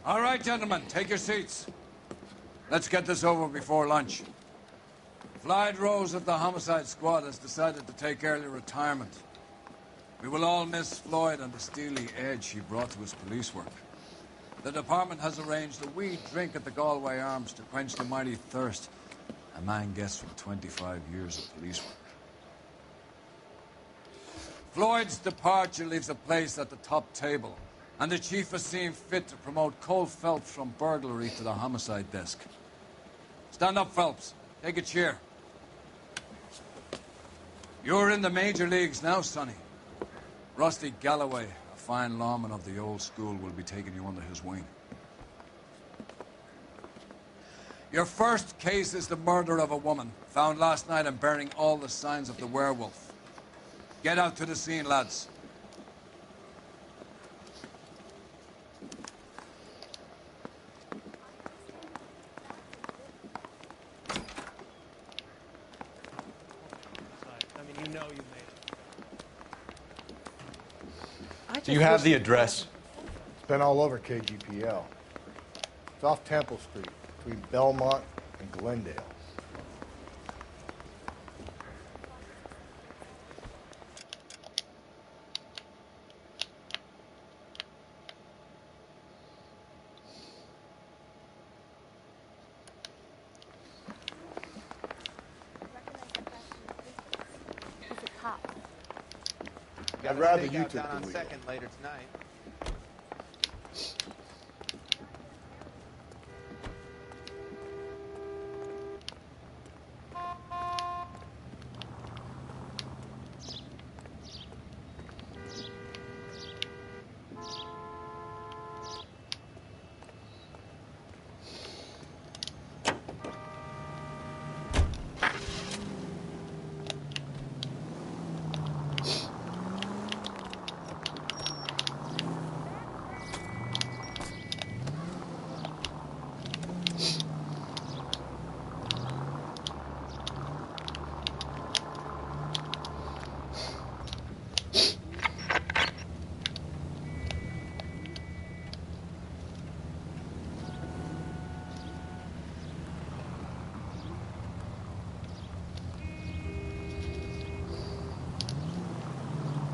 All right, gentlemen, take your seats. Let's get this over before lunch. Floyd Rose of the Homicide Squad has decided to take early retirement. We will all miss Floyd and the steely edge he brought to his police work. The department has arranged a wee drink at the Galway Arms to quench the mighty thirst a man gets from 25 years of police work. Floyd's departure leaves the place at the top table, and the chief has seen fit to promote Cole Phelps from burglary to the homicide desk. Stand up, Phelps. Take a chair. You're in the major leagues now, Sonny. Rusty Galloway, a fine lawman of the old school, will be taking you under his wing. Your first case is the murder of a woman, found last night and bearing all the signs of the werewolf. Get out to the scene, lads. Do you have the address? It's been all over KGPL. It's off Temple Street, between Belmont and Glendale. I'd rather you took the wheel. Second later tonight.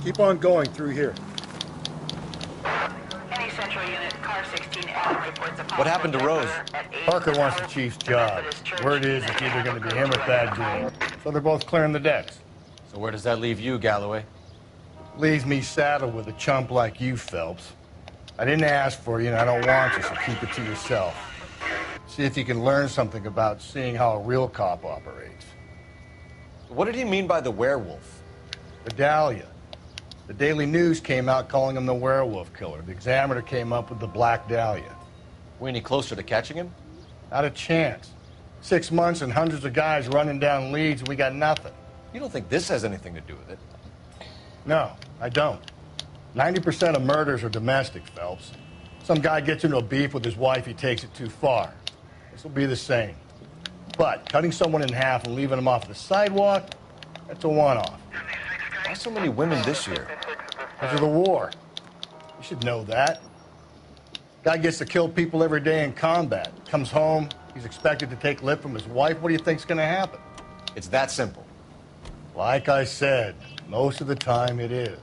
Keep on going through here. Any central unit, car 16L reports a What happened to Rose? Parker wants the chief's job. Word is it's either going to be him or Thad Dean. So they're both clearing the decks. So where does that leave you, Galloway? Leaves me saddled with a chump like you, Phelps. I didn't ask for you, and I don't want you, so keep it to yourself. See if you can learn something about seeing how a real cop operates. What did he mean by the werewolf? The Dahlia. The Daily News came out calling him the werewolf killer. The Examiner came up with the Black Dahlia. We any closer to catching him? Not a chance. 6 months and hundreds of guys running down leads, and we got nothing. You don't think this has anything to do with it? No, I don't. 90% of murders are domestic, Phelps. Some guy gets into a beef with his wife, he takes it too far. This will be the same. But cutting someone in half and leaving them off the sidewalk, that's a one-off. Why so many women this year? Because of the war. You should know that. Guy gets to kill people every day in combat. Comes home, He's expected to take lip from his wife. What do you think's going to happen? It's that simple. Like I said, most of the time it is.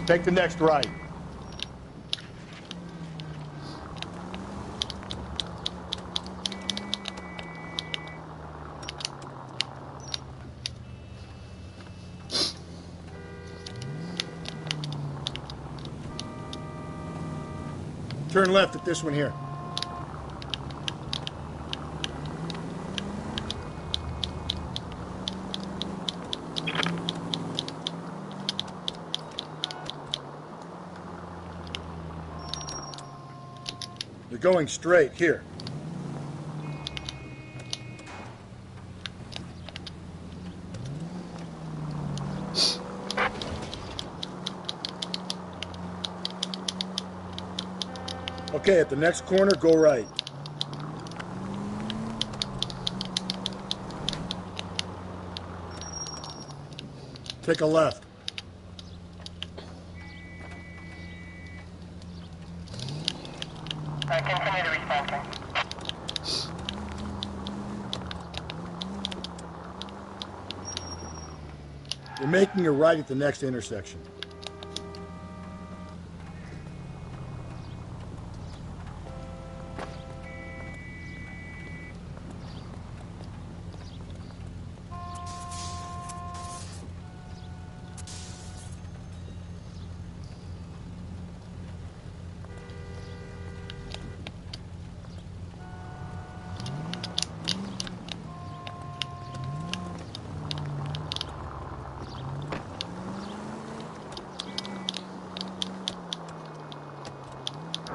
Take the next right. Turn left at this one here. You're going straight here. Okay, at the next corner, go right. Take a left. Continue to respond, sir. You're making a right at the next intersection.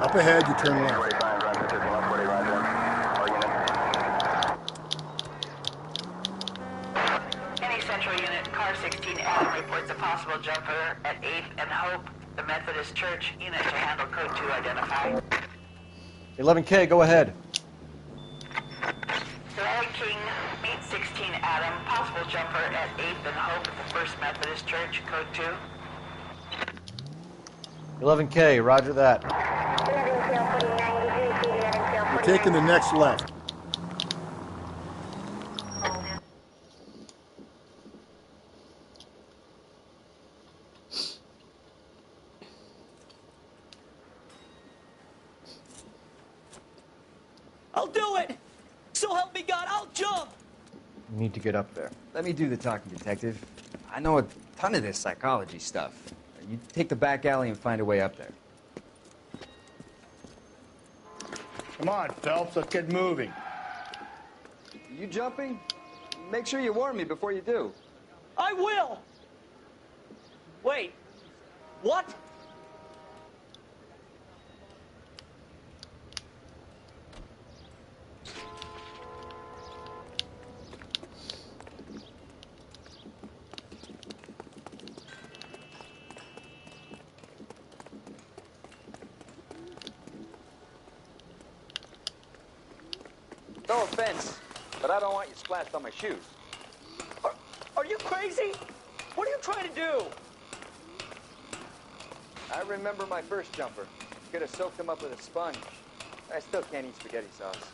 Up ahead, you turn left. Any central unit, car 16 Adam reports a possible jumper at 8th and Hope, the Methodist Church. Unit to handle code 2 identified. 11K, go ahead. Larry King, meet 16 Adam, possible jumper at 8th and Hope at the First Methodist Church, code 2. 11K, roger that. You're taking the next left. I'll do it! So help me God, I'll jump! You need to get up there. Let me do the talking, detective. I know a ton of this psychology stuff. You take the back alley and find a way up there. Come on, Phelps, let's get moving. You jumping? Make sure you warn me before you do. I will! Wait, what? No offense, but I don't want you splashed on my shoes. Are you crazy? What are you trying to do? I remember my first jumper. Could have soaked him up with a sponge. I still can't eat spaghetti sauce.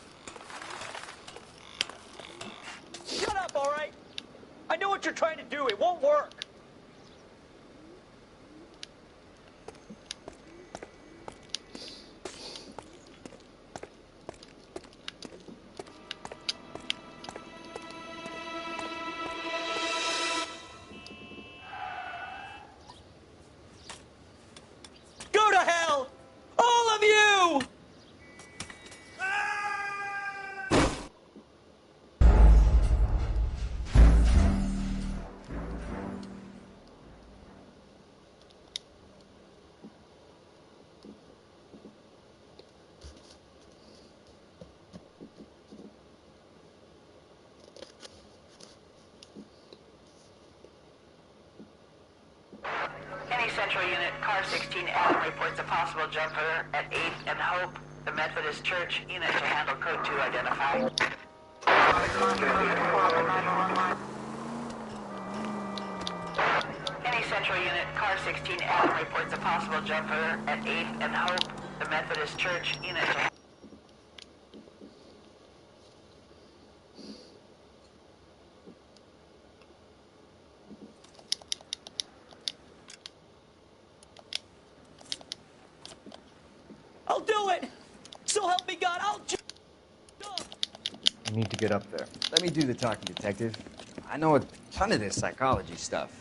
Shut up, all right? I know what you're trying to do. It won't work. Go to hell! All of you! Any Central Unit, Car 16 Adam reports a possible jumper at 8th and Hope, the Methodist Church. Unit to handle code 2 identified. Any Central Unit, Car 16 Adam reports a possible jumper at 8th and Hope, the Methodist Church. Unit to I'll do it! So help me God, I'll jump! You need to get up there. Let me do the talking, detective. I know a ton of this psychology stuff.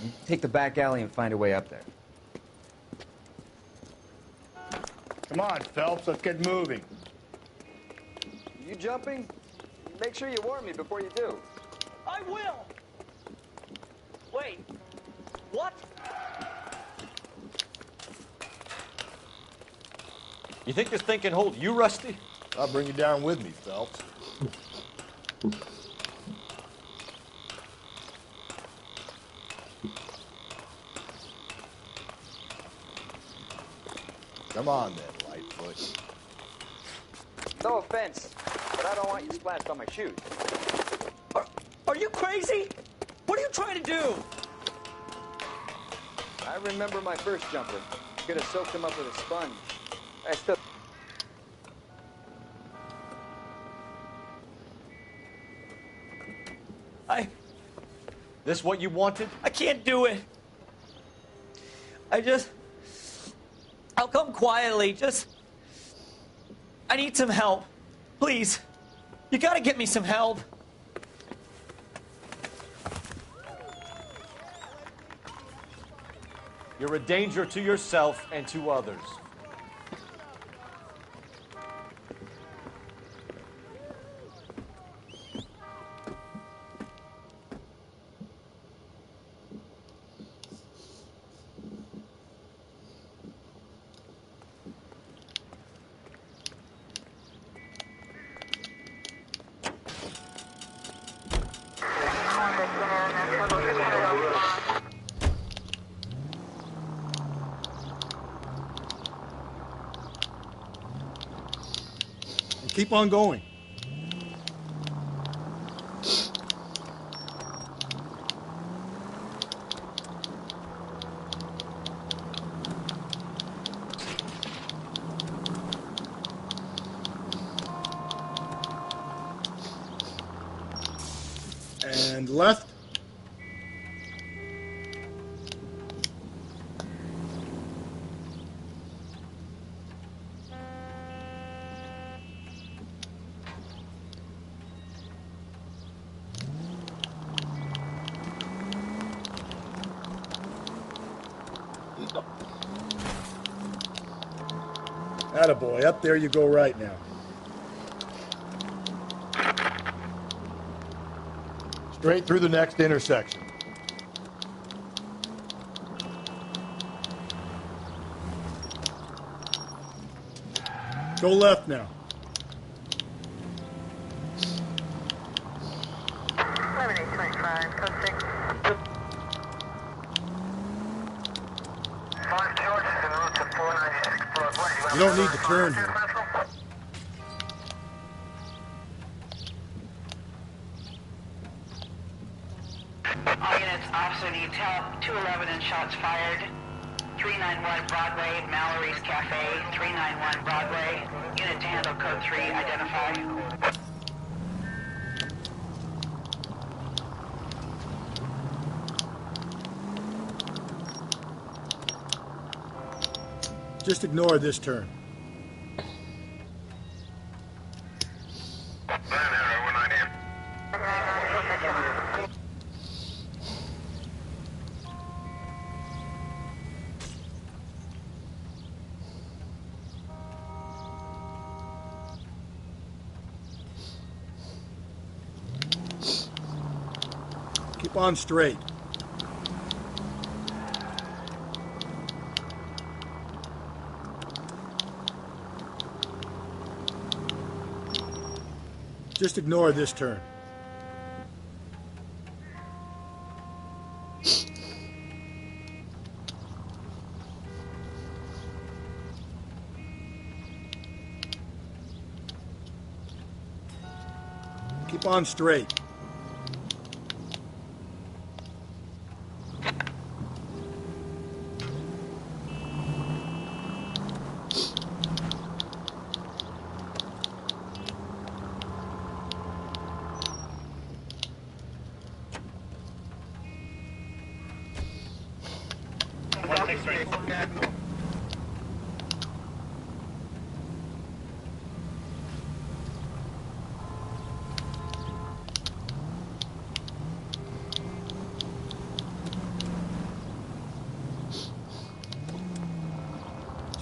You take the back alley and find a way up there. Come on, Phelps, let's get moving. You jumping? Make sure you warn me before you do. I will! Wait, what? You think this thing can hold you, Rusty? I'll bring you down with me, Phelps. Come on then, Lightfoot. No offense, but I don't want you splashed on my shoes. Are you crazy? What are you trying to do? I remember my first jumper. Could have soaked him up with a sponge. I still... This what you wanted? I can't do it. I'll come quietly, I need some help. Please. You gotta get me some help. You're a danger to yourself and to others. Keep on going. And left. Attaboy, up there you go right now. Straight through the next intersection. Go left now. 7825, code 6. 5 George is en route to 496 Broadway. You don't need to turn here. All units, officer detail, 211 and shots fired. 391 Broadway, Mallory's Cafe, 391 Broadway. Unit to handle code 3, identify. Just ignore this turn. Keep on straight. Just ignore this turn. Keep on straight.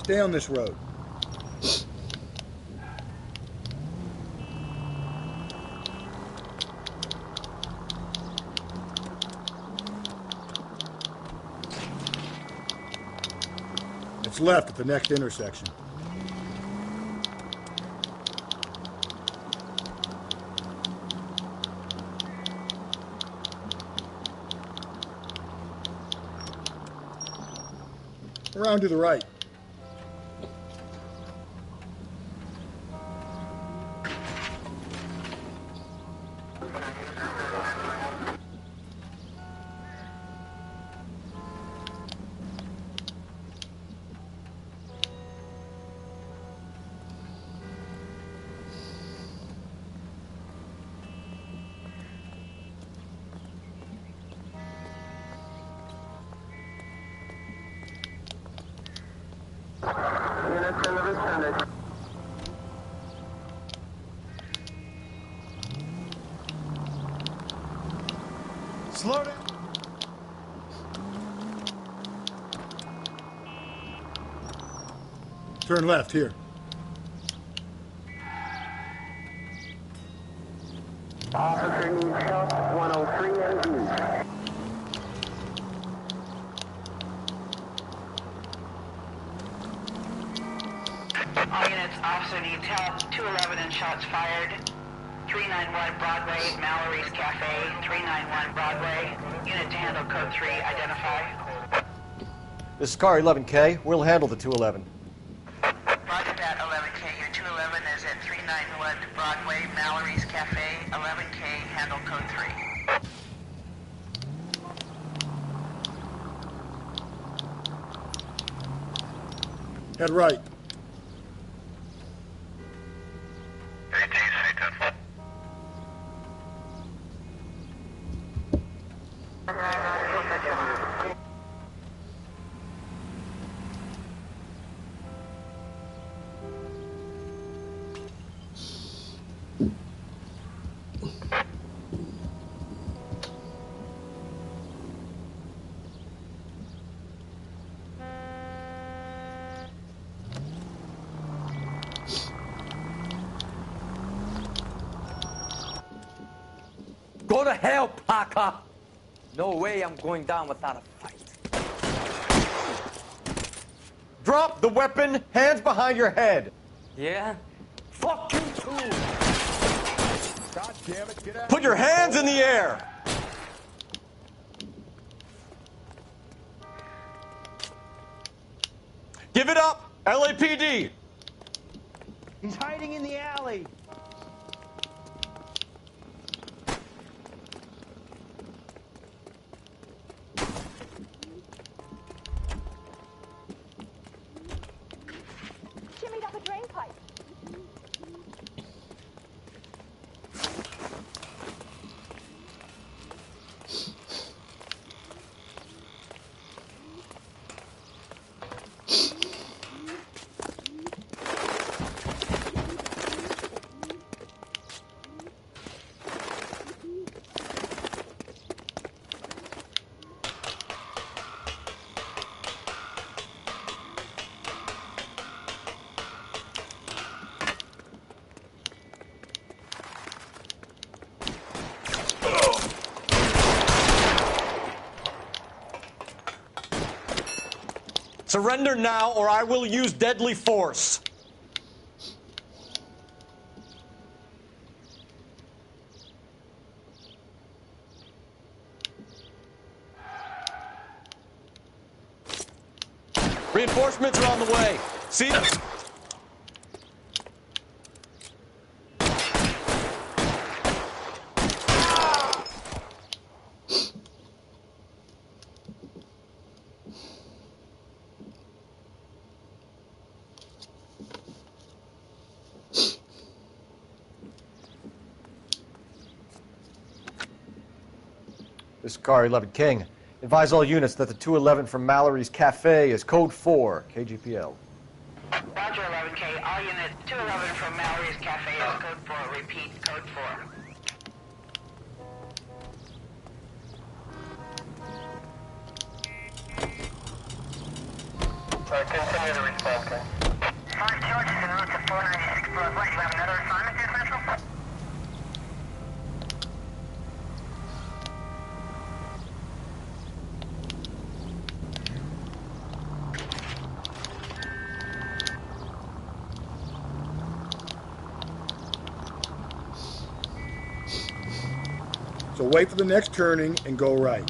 Stay on this road. It's left at the next intersection. Around to the right. Slow down. Turn left here. Officer needs help, 103 and east. All units, officer needs help, 211 and shots fired. 391 Broadway, Mallory's Cafe, 391 Broadway. Unit to handle code 3, identify. This is car 11K. We'll handle the 211. Roger that, 11K. Your 211 is at 391 Broadway, Mallory's Cafe, 11K, handle code 3. Head right. Go to hell, Parker! No way I'm going down without a fight. Drop the weapon, hands behind your head. Yeah? Fuck you too! God damn it, get out. Put your hands in the air. Give it up, LAPD. He's hiding in the alley. Shimmied up a drain pipe. Surrender now, or I will use deadly force. Reinforcements are on the way. See them? This is Car 11 King. Advise all units that the 211 from Mallory's Cafe is code 4, KGPL. Roger, 11K. All units, 211 from Mallory's Cafe is code 4. Repeat, code 4. Continue to respond, okay? 5 charges en route to 496 Broadway. You have another assignment here, Central? So wait for the next turning and go right.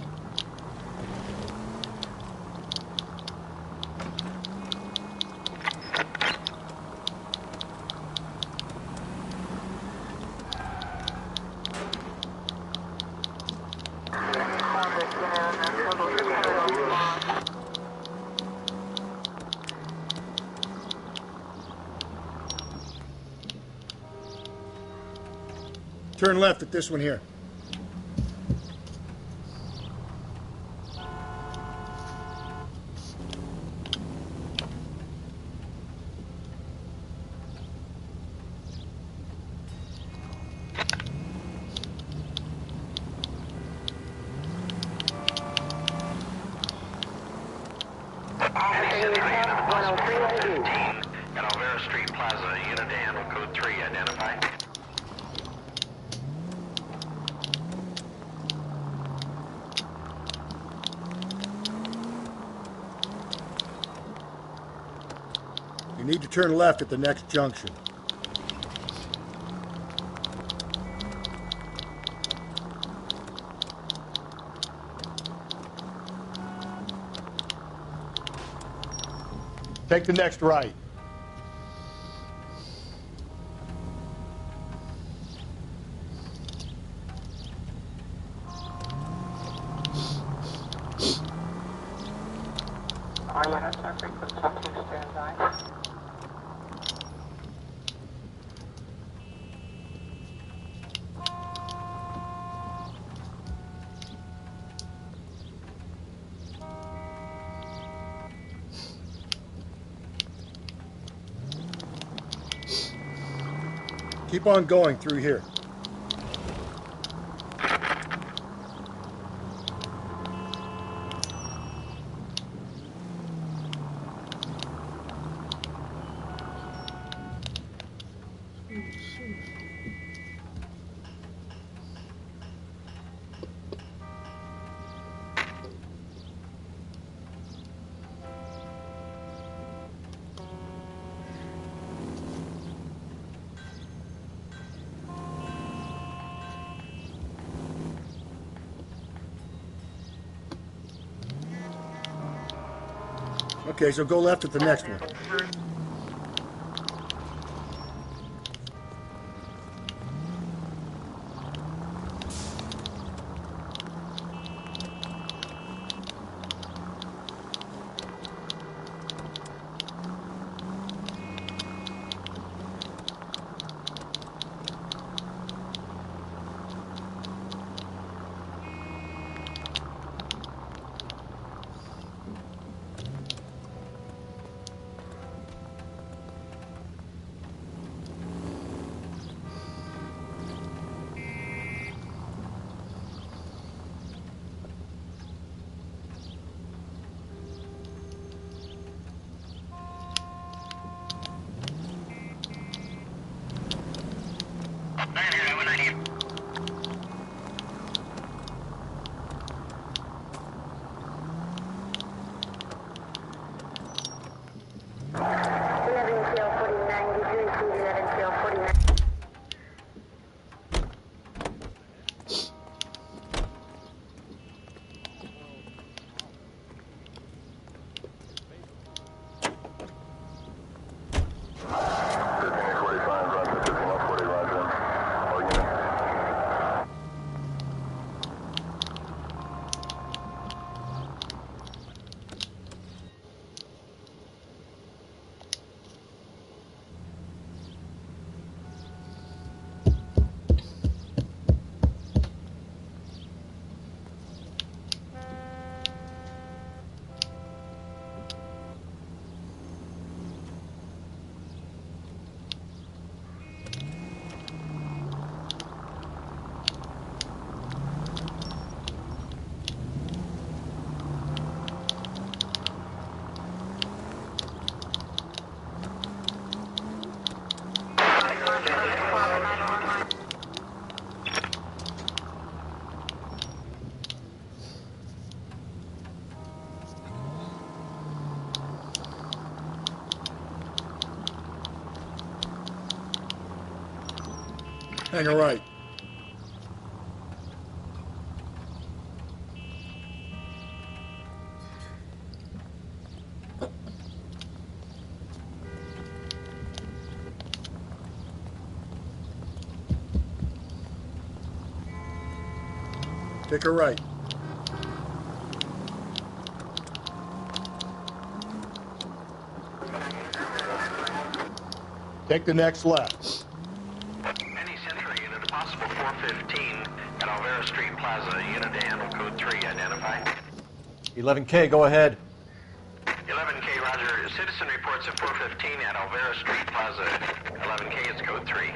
Turn left at this one here. Street Plaza, unit to handle code 3, identify. You need to turn left at the next junction. Take the next right. All units are frequency 2 standby. Keep on going through here. Okay, so go left at the next one. Hang a right. Take a right. Take the next left. Any Central unit, possible 415 at Alvera Street Plaza, unit to handle code 3, identify. 11K, go ahead. 11K, roger. Citizen reports at 415 at Alvera Street Plaza. 11K, it's code 3.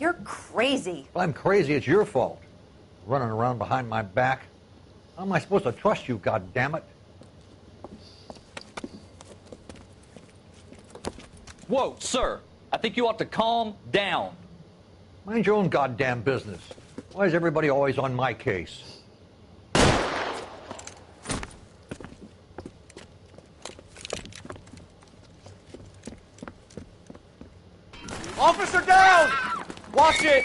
You're crazy. Well, I'm crazy. It's your fault. Running around behind my back. How am I supposed to trust you, goddammit? Whoa, sir. I think you ought to calm down. Mind your own goddamn business. Why is everybody always on my case? Officer down! Watch it!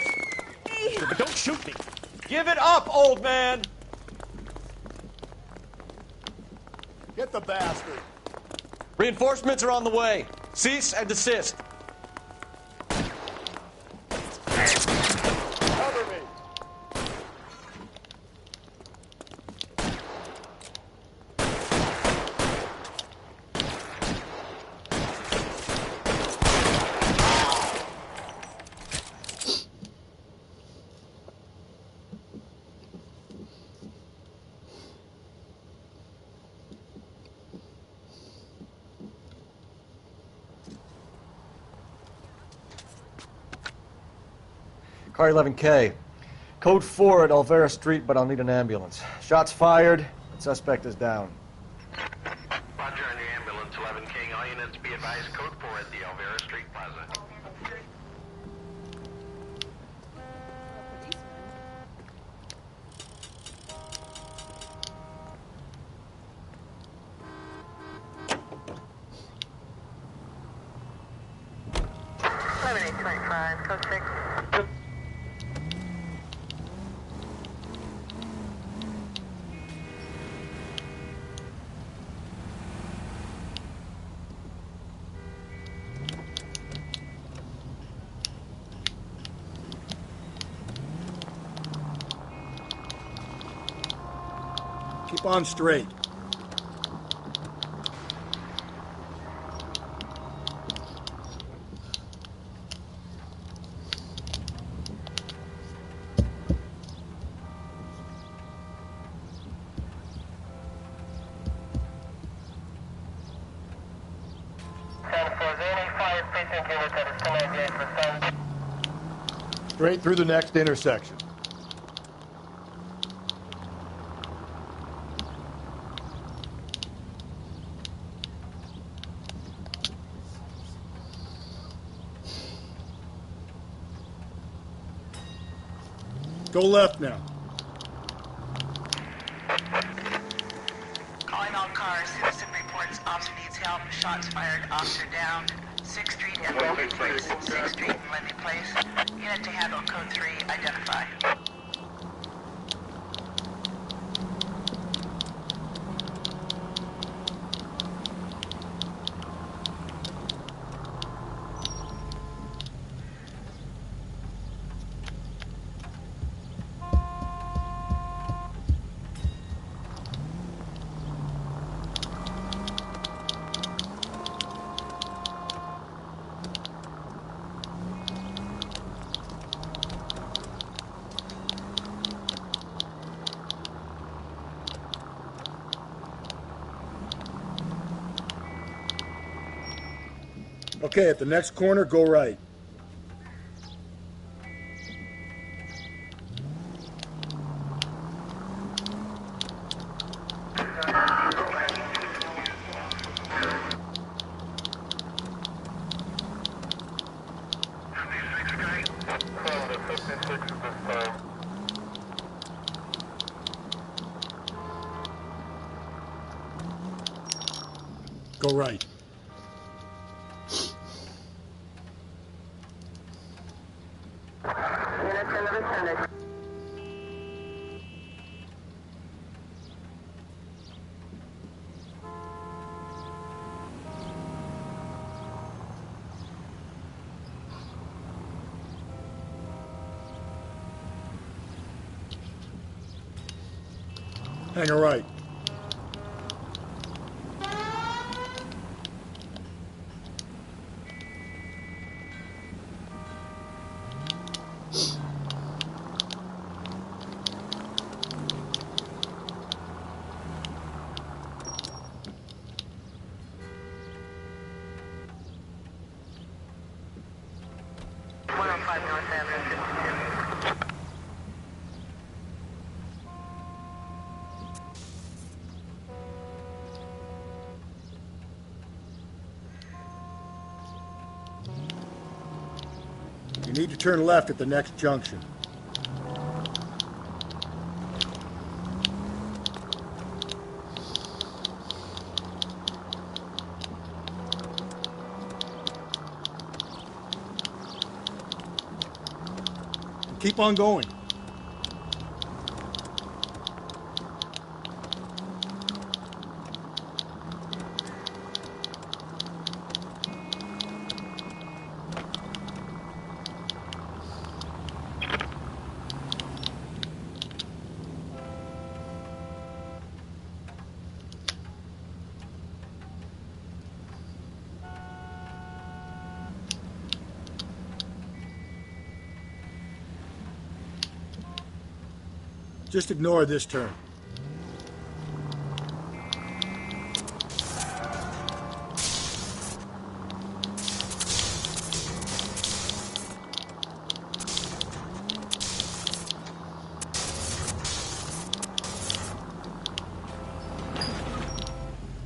But don't shoot me. Give it up, old man! Get the bastard. Reinforcements are on the way. Cease and desist. Cover me. Car 11K. Code 4 at Alvera Street, but I'll need an ambulance. Shots fired. The suspect is down. Roger on your ambulance, 11K. All units be advised, code 4 at the Alvera Street Plaza. 325, code 6. Keep on straight. Straight through the next intersection. Go left now. Calling all cars. Citizen reports officer needs help. Shots fired. Officer down. 6th Street and Lindy Place. 6th Street and Lindy Place. Unit to handle code 3. Identify. Okay, at the next corner, go right. Go right. Hang a right. You need to turn left at the next junction. And keep on going. Just ignore this turn.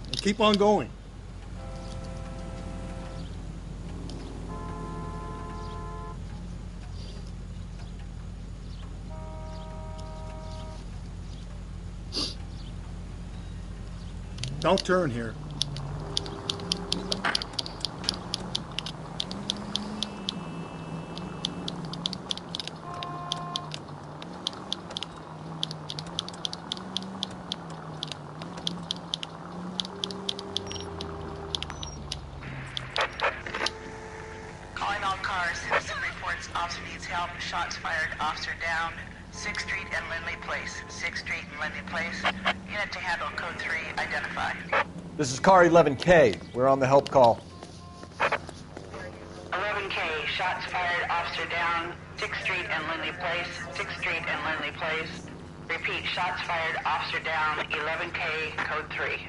And keep on going. Don't turn here. shots fired, officer down. 6th Street and Lindley Place. 6th Street and Lindley Place. Unit to handle code 3, identify. This is car 11K. We're on the help call. 11K, shots fired, officer down. 6th Street and Lindley Place. 6th Street and Lindley Place. Repeat, shots fired, officer down. 11K, code 3.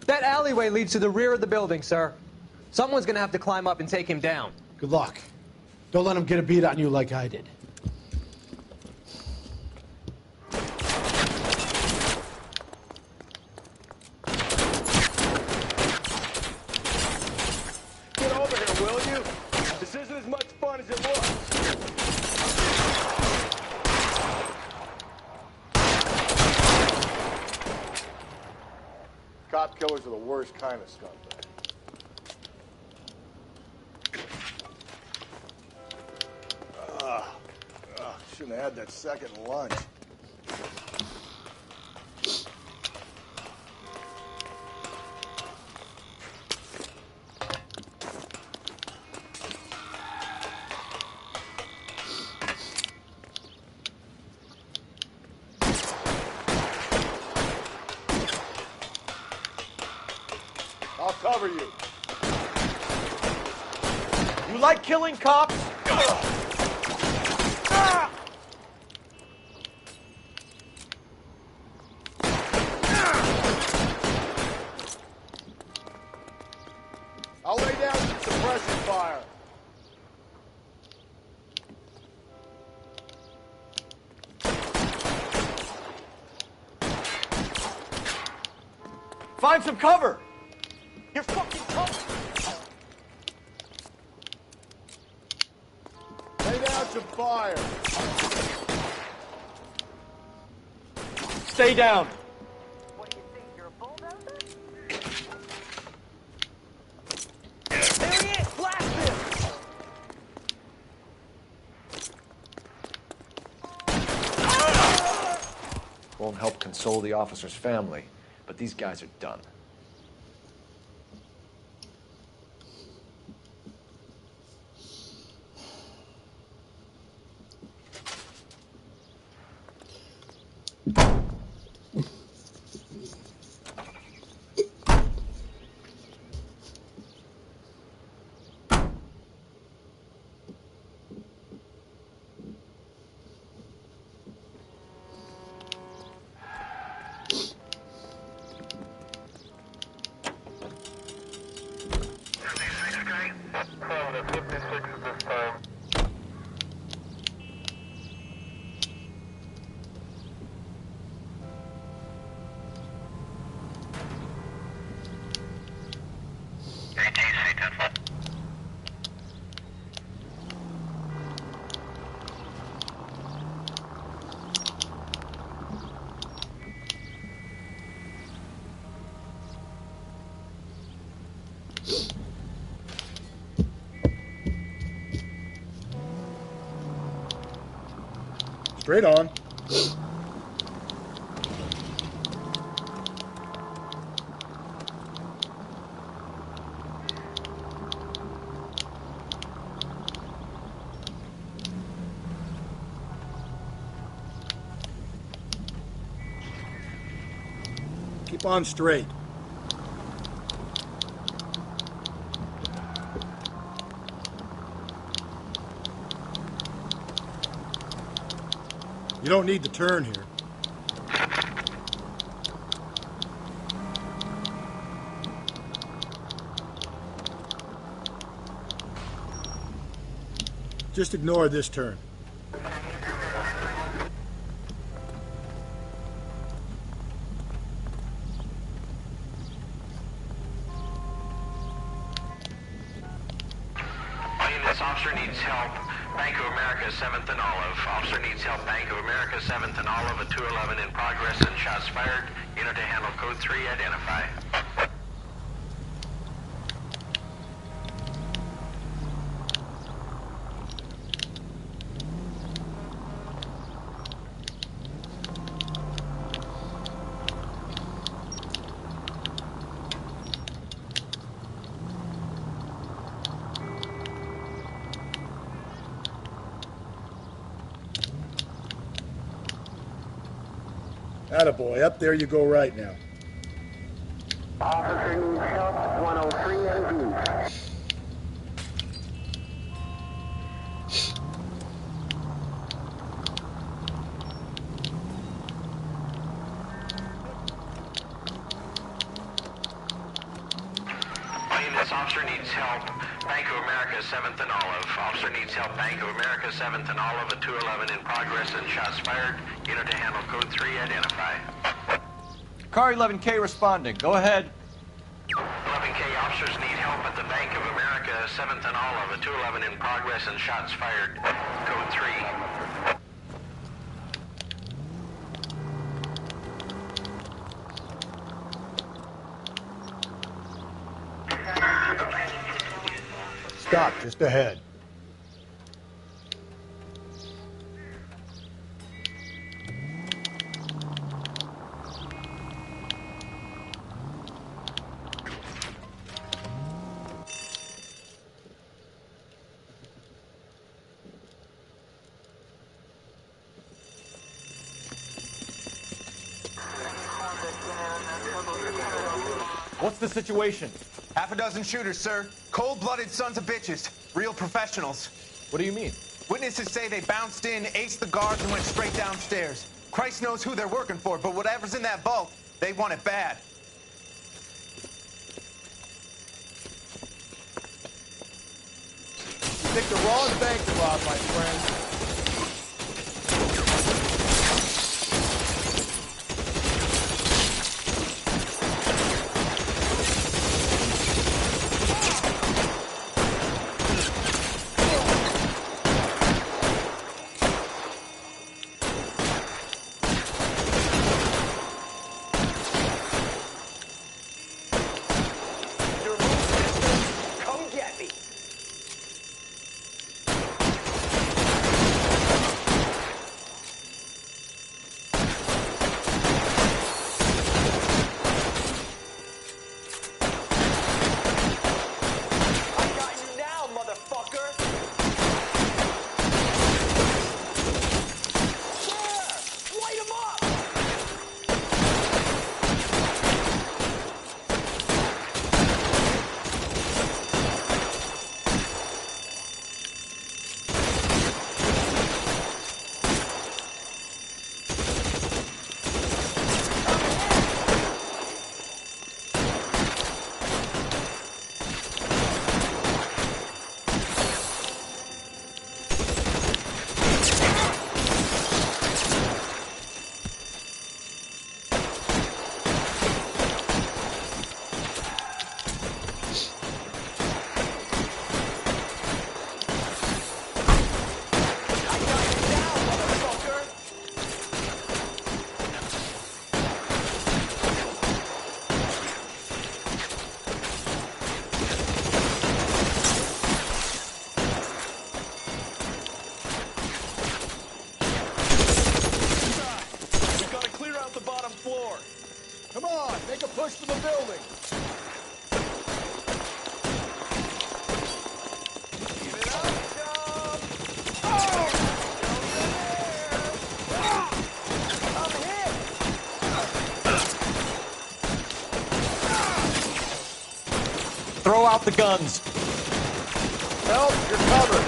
That alleyway leads to the rear of the building, sir. Someone's gonna have to climb up and take him down. Good luck. Don't let him get a beat on you like I did. Get over here, will you? This isn't as much fun as it looks. Cop killers are the worst kind of scumbag. Shouldn't have had that second lunch. I'll cover you. You like killing cops? I'll lay down some suppression fire. Find some cover. You're fucking covered. Lay down some fire. Stay down. What do you think, you're a bulldozer? There he is! Blast him! Won't help console the officer's family, but these guys are done. Straight on. Keep on straight. You don't need to turn here. Just ignore this turn. officer needs help. Bank of America, 7th and Olive. Officer needs help. Bank of America, 7th and Olive. A 211 in progress and shots fired. Unit to handle code 3, identify. Attaboy, up there you go right now. Officer needs help, 103 and B. Officer needs help. Bank of America, 7th and Olive. Officer needs help. Bank of America, 7th and Olive. A 211 in progress and shots fired. Unit to handle code 3, identify. Car 11K responding. Go ahead. 11K officers need help at the Bank of America, 7th and Olive. A 211 in progress and shots fired. Code 3. Stop, just ahead. What's the situation? Half a dozen shooters, sir. Cold-blooded sons of bitches. Real professionals. What do you mean? Witnesses say they bounced in, aced the guards, and went straight downstairs. Christ knows who they're working for, but whatever's in that vault, they want it bad. You picked the wrong bank to rob, my friend. Come on, make a push for the building. Give it up, John. Oh! I'm hit. Throw out the guns. Help, you're covered.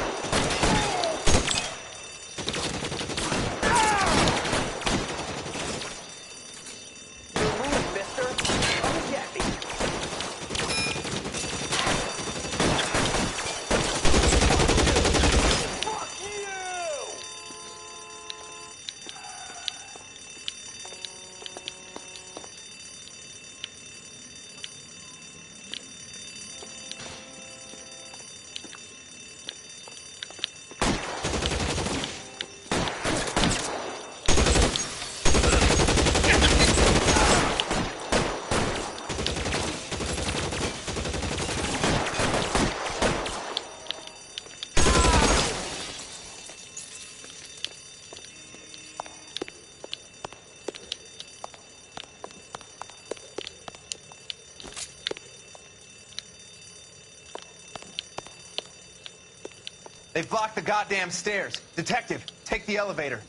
They've blocked the goddamn stairs. Detective, take the elevator.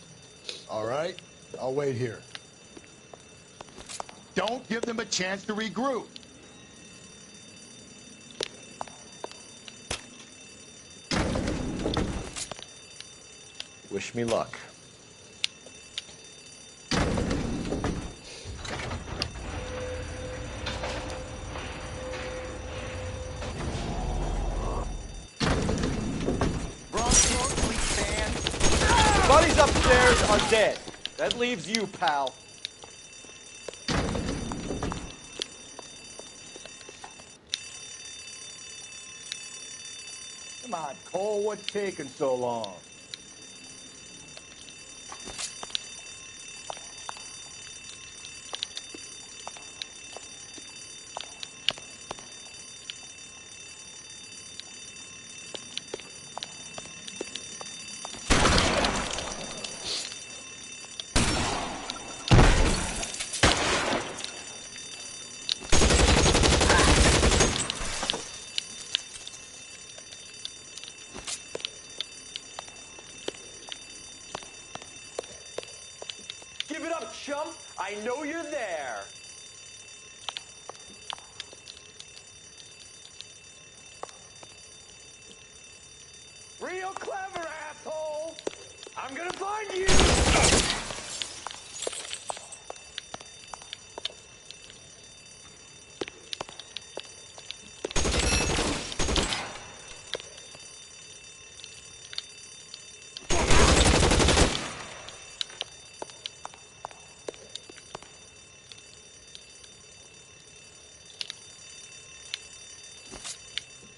All right, I'll wait here. Don't give them a chance to regroup. Wish me luck. The buddies upstairs are dead. That leaves you, pal. Come on, Cole, what's taking so long? Give it up, chump. I know you're there. Real clever, asshole. I'm gonna find you.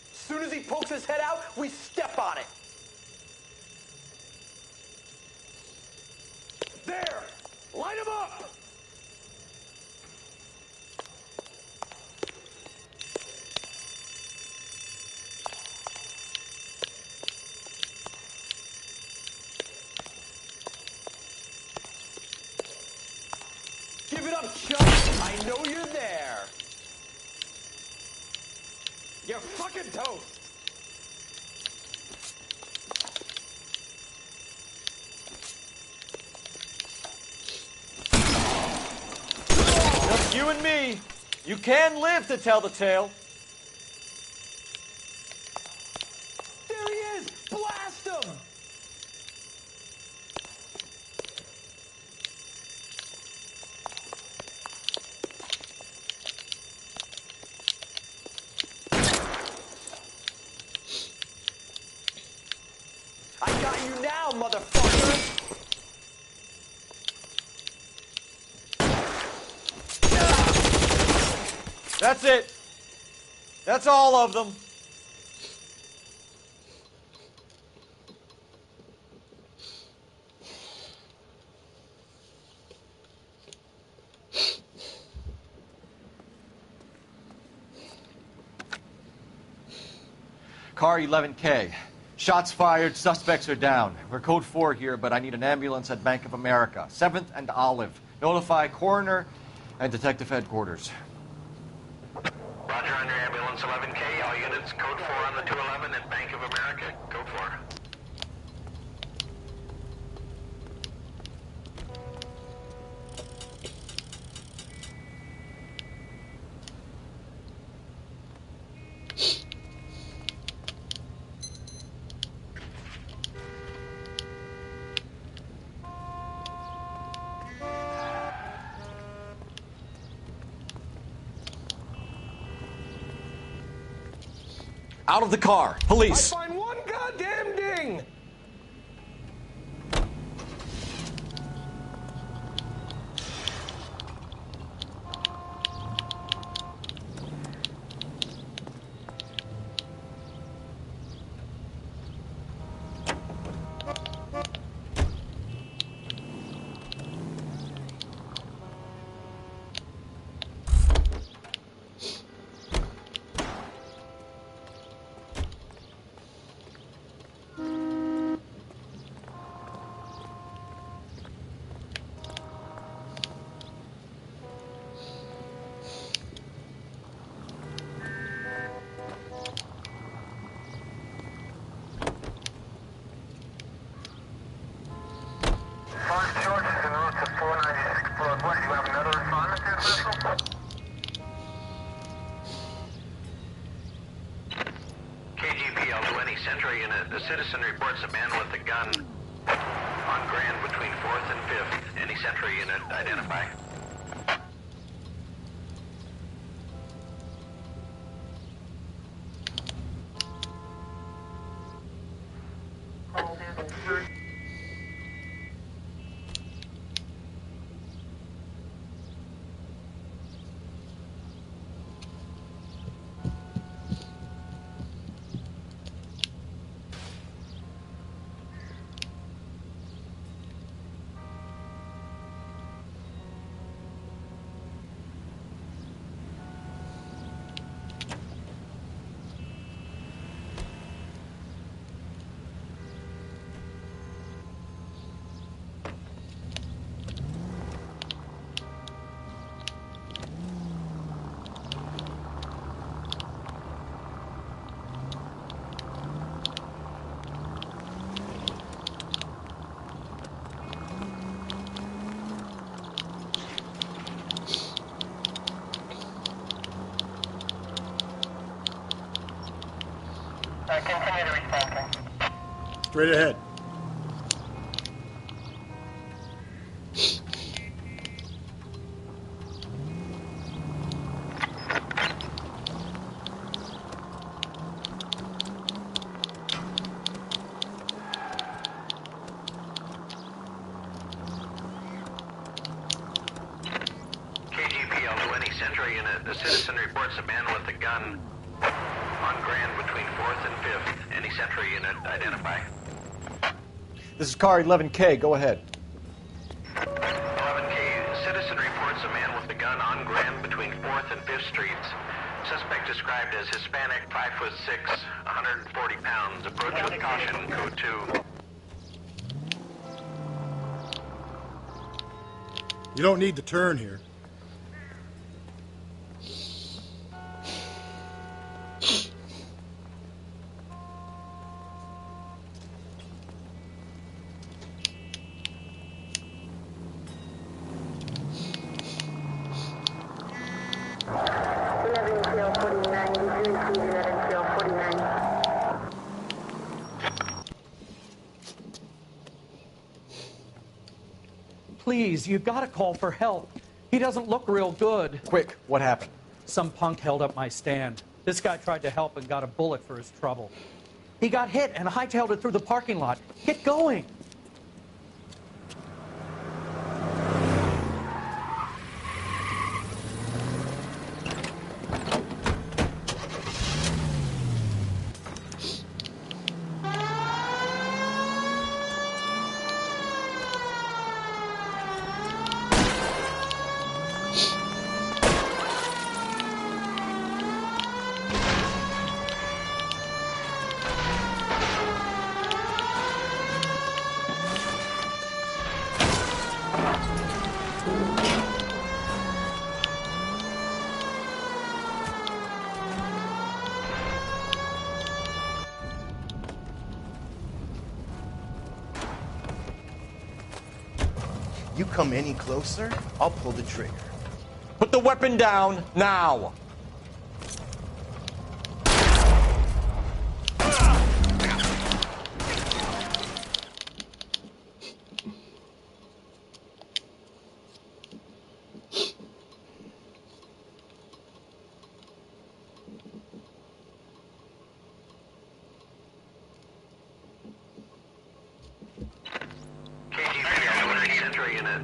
As soon as he pokes his head out, we step on it. There! Light him up! Give it up, chump! I know you're there. You're fucking toast. Just you and me. You can live to tell the tale. There he is! Blast him! I got you now, motherfucker! That's it. That's all of them. Car 11K. Shots fired, suspects are down. We're code 4 here, but I need an ambulance at Bank of America. 7th and Olive. Notify coroner and detective headquarters. Roger, under ambulance 11K. All units, code 4 on the 211 at Bank of America. Code 4. Out of the car. Police. I find one goddamn ding! KGPL 20 Century Unit. The citizen reports a man with a gun on Grand between 4th and 5th. Any Century Unit, identify. Continue to respond. Straight ahead. KGPL 20 Century Unit. The citizen reports a man with a gun on Grand between 4th and 5th. Any Century Unit, identify. This is car 11K. Go ahead. 11K, citizen reports a man with a gun on Grand between 4th and 5th Streets. Suspect described as Hispanic, 5'6", 140 pounds. Approach with caution, code 2. You don't need to turn here. Please, you've got to call for help. He doesn't look real good. Quick, what happened? Some punk held up my stand. This guy tried to help and got a bullet for his trouble. He got hit and hightailed it through the parking lot. Get going! You come any closer, I'll pull the trigger. Put the weapon down now.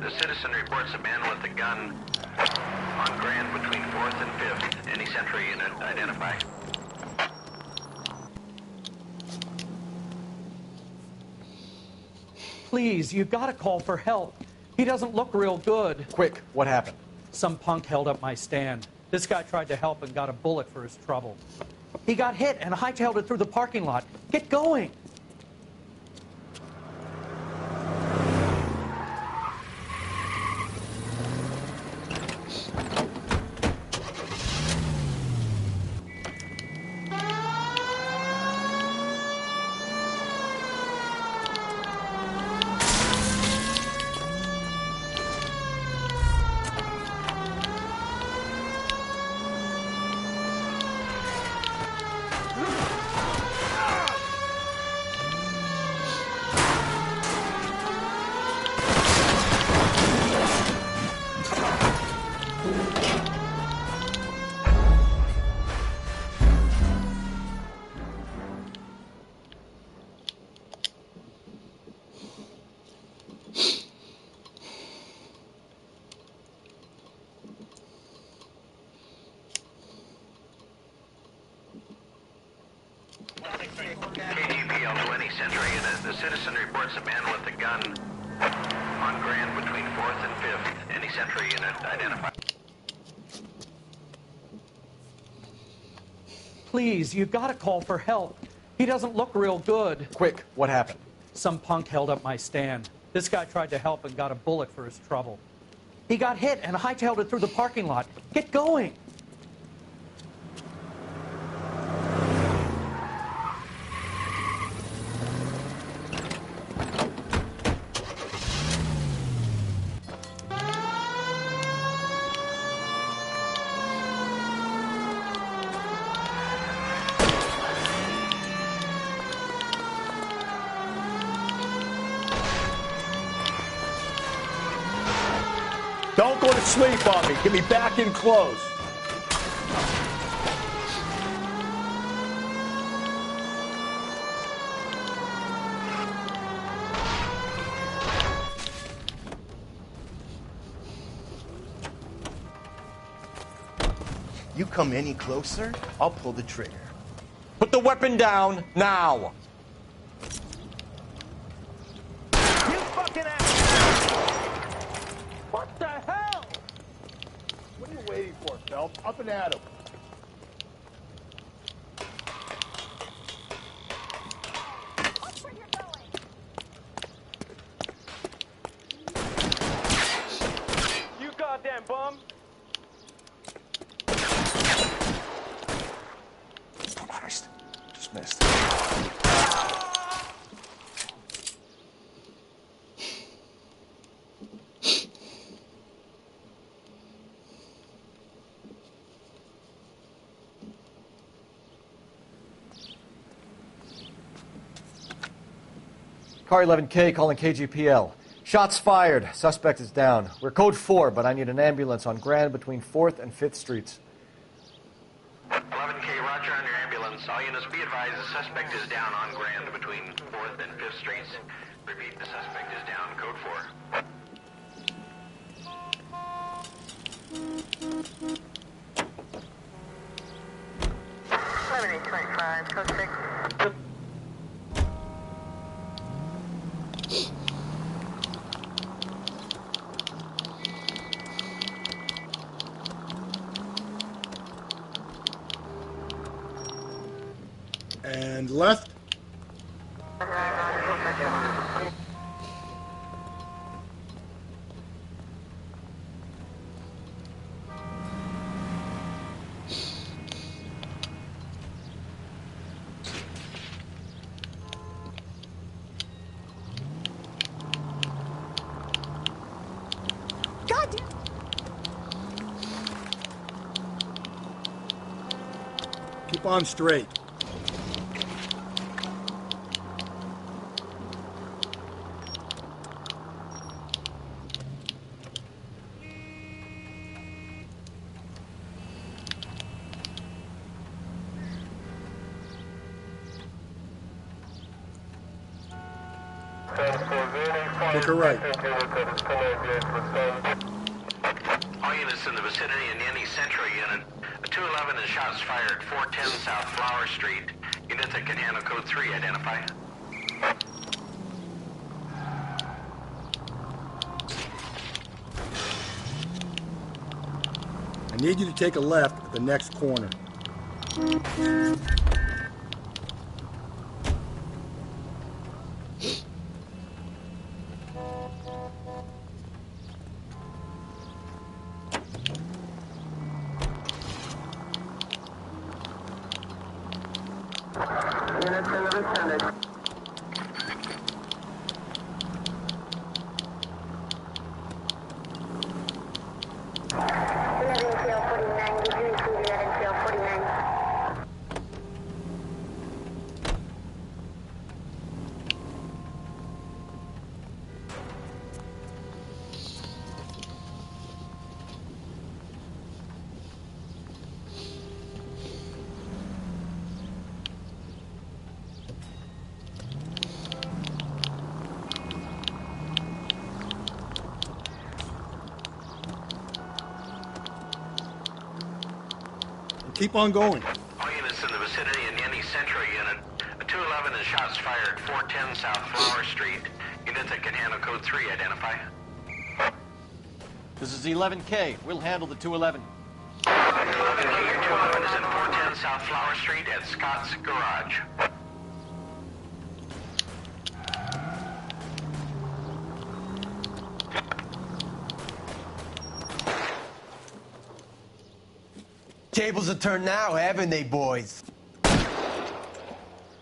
The citizen reports a man with a gun on Grand between 4th and 5th. Any Century Unit, identify. Please, you've got to call for help. He doesn't look real good. Quick, what happened? Some punk held up my stand. This guy tried to help and got a bullet for his trouble. He got hit and hightailed it through the parking lot. Get going! KGPL 20 Central Unit. The citizen reports a man with a gun on Grand between 4th and 5th. Any Central Unit identified. Please, you gotta call for help. He doesn't look real good. Quick, what happened? Some punk held up my stand. This guy tried to help and got a bullet for his trouble. He got hit and hightailed it through the parking lot. Get going! Don't go to sleep on me. Get me back in close. You come any closer, I'll pull the trigger. Put the weapon down now. You fucking ass! What the hell? What are you waiting for, Phelps? Up and at him. You goddamn bum! Christ, just missed. Car 11K calling KGPL. Shots fired. Suspect is down. We're code 4, but I need an ambulance on Grand between 4th and 5th Streets. 11K, roger on your ambulance. All units be advised the suspect is down on Grand between 4th and 5th Streets. Repeat, the suspect is down. Code 4. Code 6. And left. Goddamn! Keep on straight. Take a right. All units in the vicinity in any Central Unit. A 211 and shots fired 410 South Flower Street. Unit that can handle code 3, identify. I need you to take a left at the next corner. Units in the vicinity. Keep on going. All units in the vicinity in any Central Unit. A 211 and shots fired 410 South Flower Street. Units that can handle code 3, identify. This is 11K. We'll handle the 211. 11K, your 211 is at 410 South Flower Street at Scott's Garage. Tables are turned now, haven't they, boys?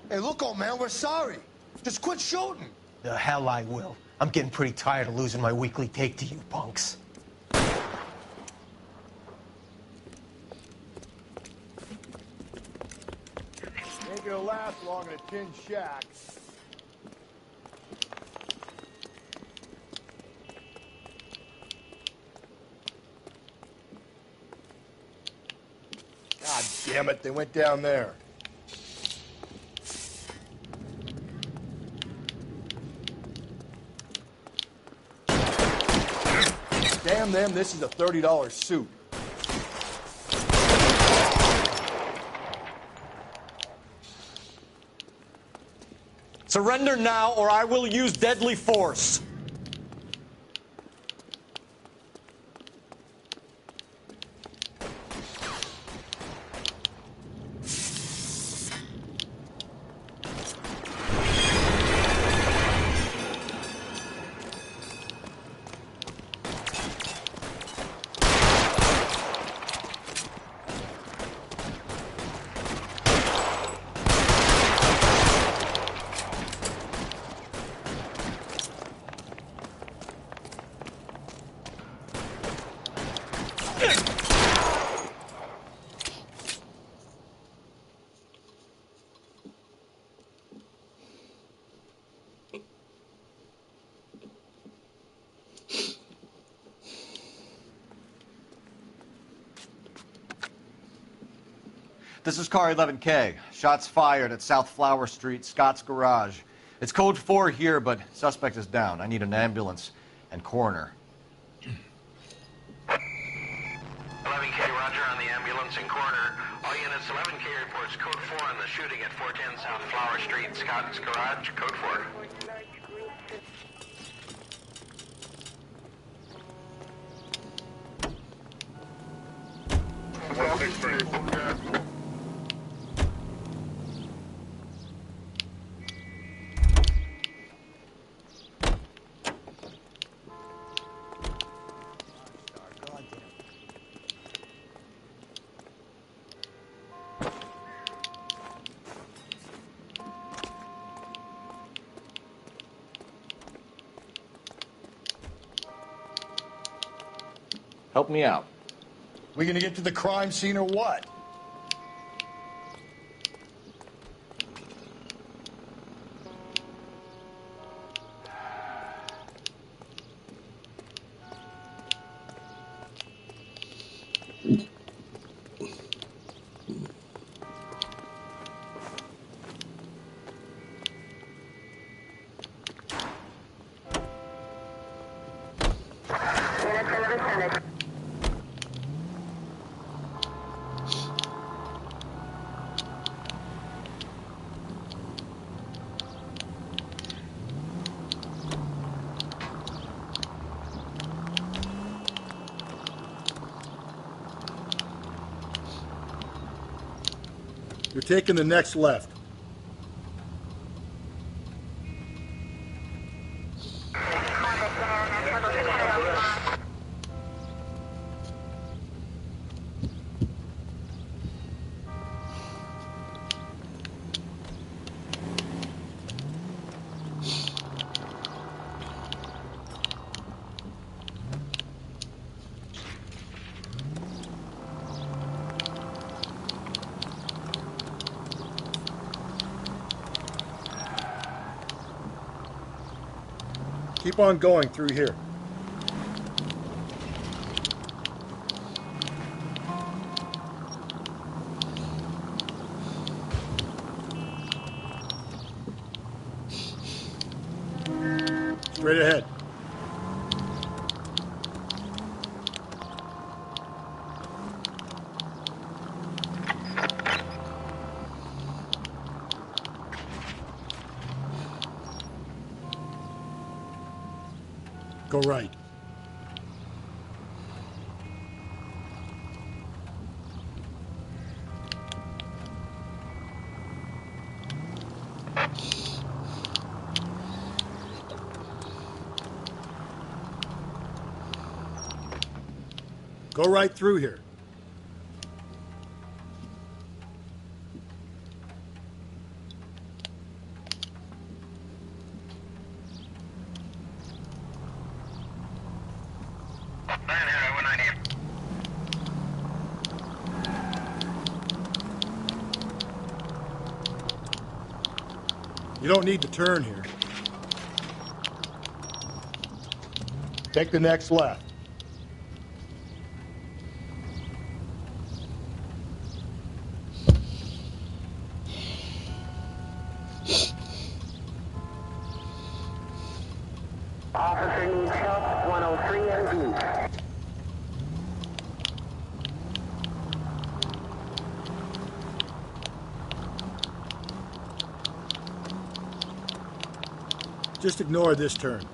Hey, look, old man, we're sorry. Just quit shooting. The hell I will. I'm getting pretty tired of losing my weekly take to you punks. Ain't gonna last long in a tin shack. God damn it, they went down there. Damn them, this is a $30 suit. Surrender now, or I will use deadly force. This is car 11K. Shots fired at South Flower Street, Scott's Garage. It's code 4 here, but suspect is down. I need an ambulance and coroner. 11K, roger on the ambulance and coroner. All units, 11K reports code 4 on the shooting at 410 South Flower Street, Scott's Garage, code 4. Help me out. We gonna get to the crime scene or what? You're taking the next left. Keep on going through here. Straight ahead. Go right. Go right through here. You don't need to turn here. Take the next left. Officer needs help, 103 and E. Just ignore this turn.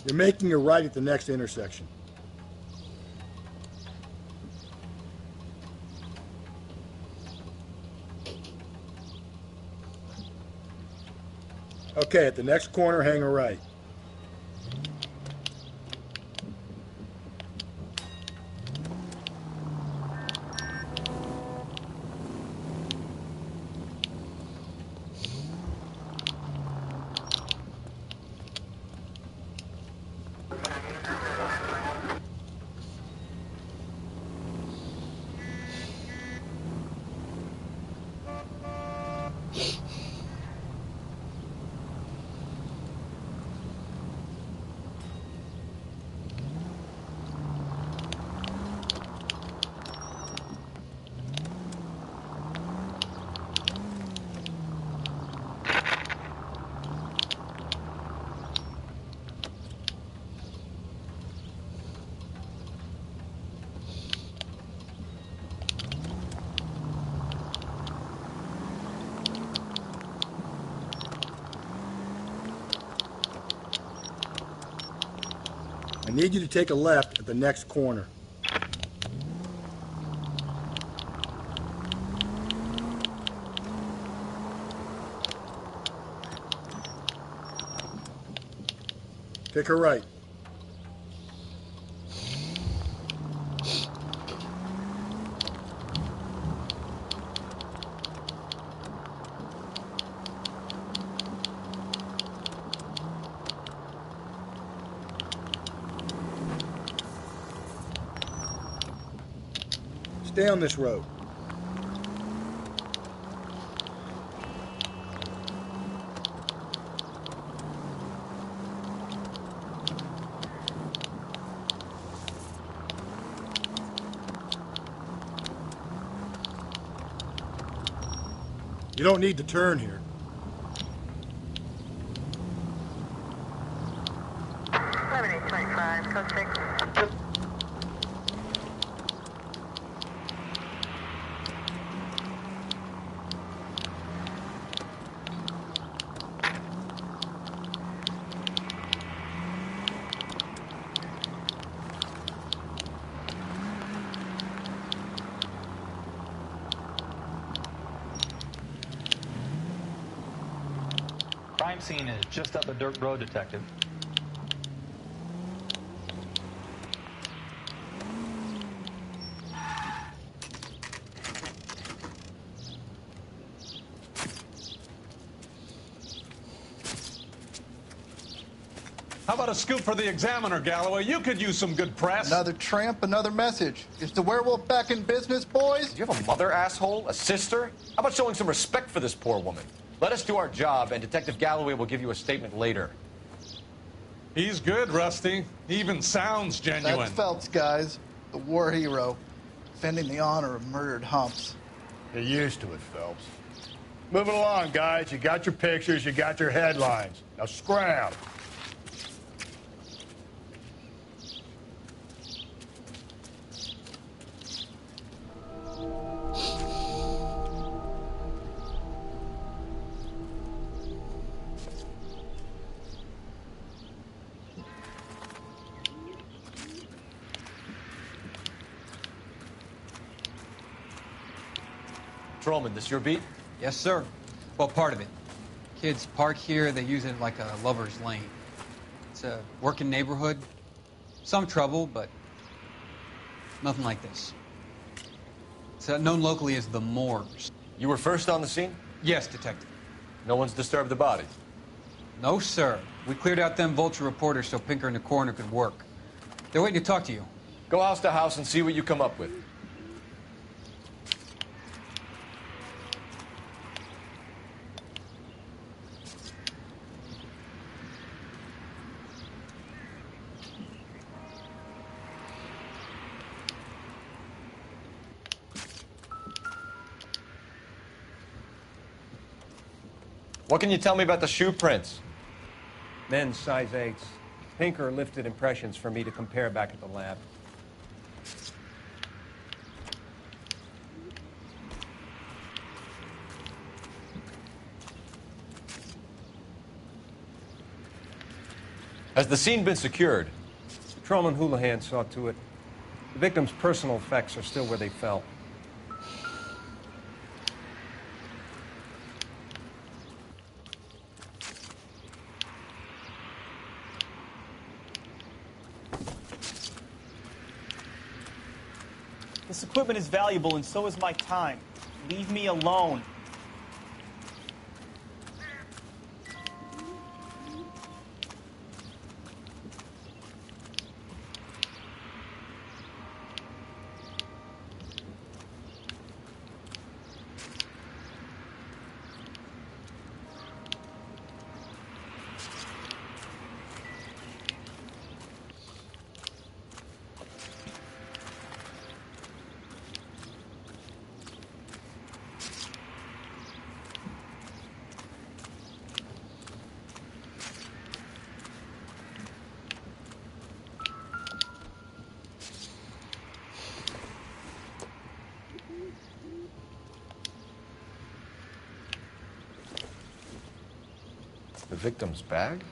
You're making a right at the next intersection. Okay, at the next corner, hang a right. I need you to take a left at the next corner. Take a right. Stay on this road. You don't need to turn here. 7825, code 6. Crime scene is just up a dirt road, Detective. How about a scoop for the Examiner, Galloway? You could use some good press. Another tramp, another message. Is the werewolf back in business, boys? Do you have a mother, asshole? A sister? How about showing some respect for this poor woman? Let us do our job, and Detective Galloway will give you a statement later. He's good, Rusty. He even sounds genuine. That's Phelps, guys. The war hero. Defending the honor of murdered humps. You're used to it, Phelps. Move it along, guys. You got your pictures, you got your headlines. Now scram. Patrolman, this your beat? Yes, sir. Well, part of it. Kids park here, they use it like a lover's lane. It's a working neighborhood. Some trouble, but nothing like this. It's known locally as the Moors. You were first on the scene? Yes, Detective. No one's disturbed the body? No, sir. We cleared out them vulture reporters so Pinker and the coroner could work. They're waiting to talk to you. Go house to house and see what you come up with. What can you tell me about the shoe prints? Men's size 8s. Pinker lifted impressions for me to compare back at the lab. Has the scene been secured? Patrolman Houlihan saw to it. The victim's personal effects are still where they fell. This equipment is valuable, and so is my time. Leave me alone. The victim's bag?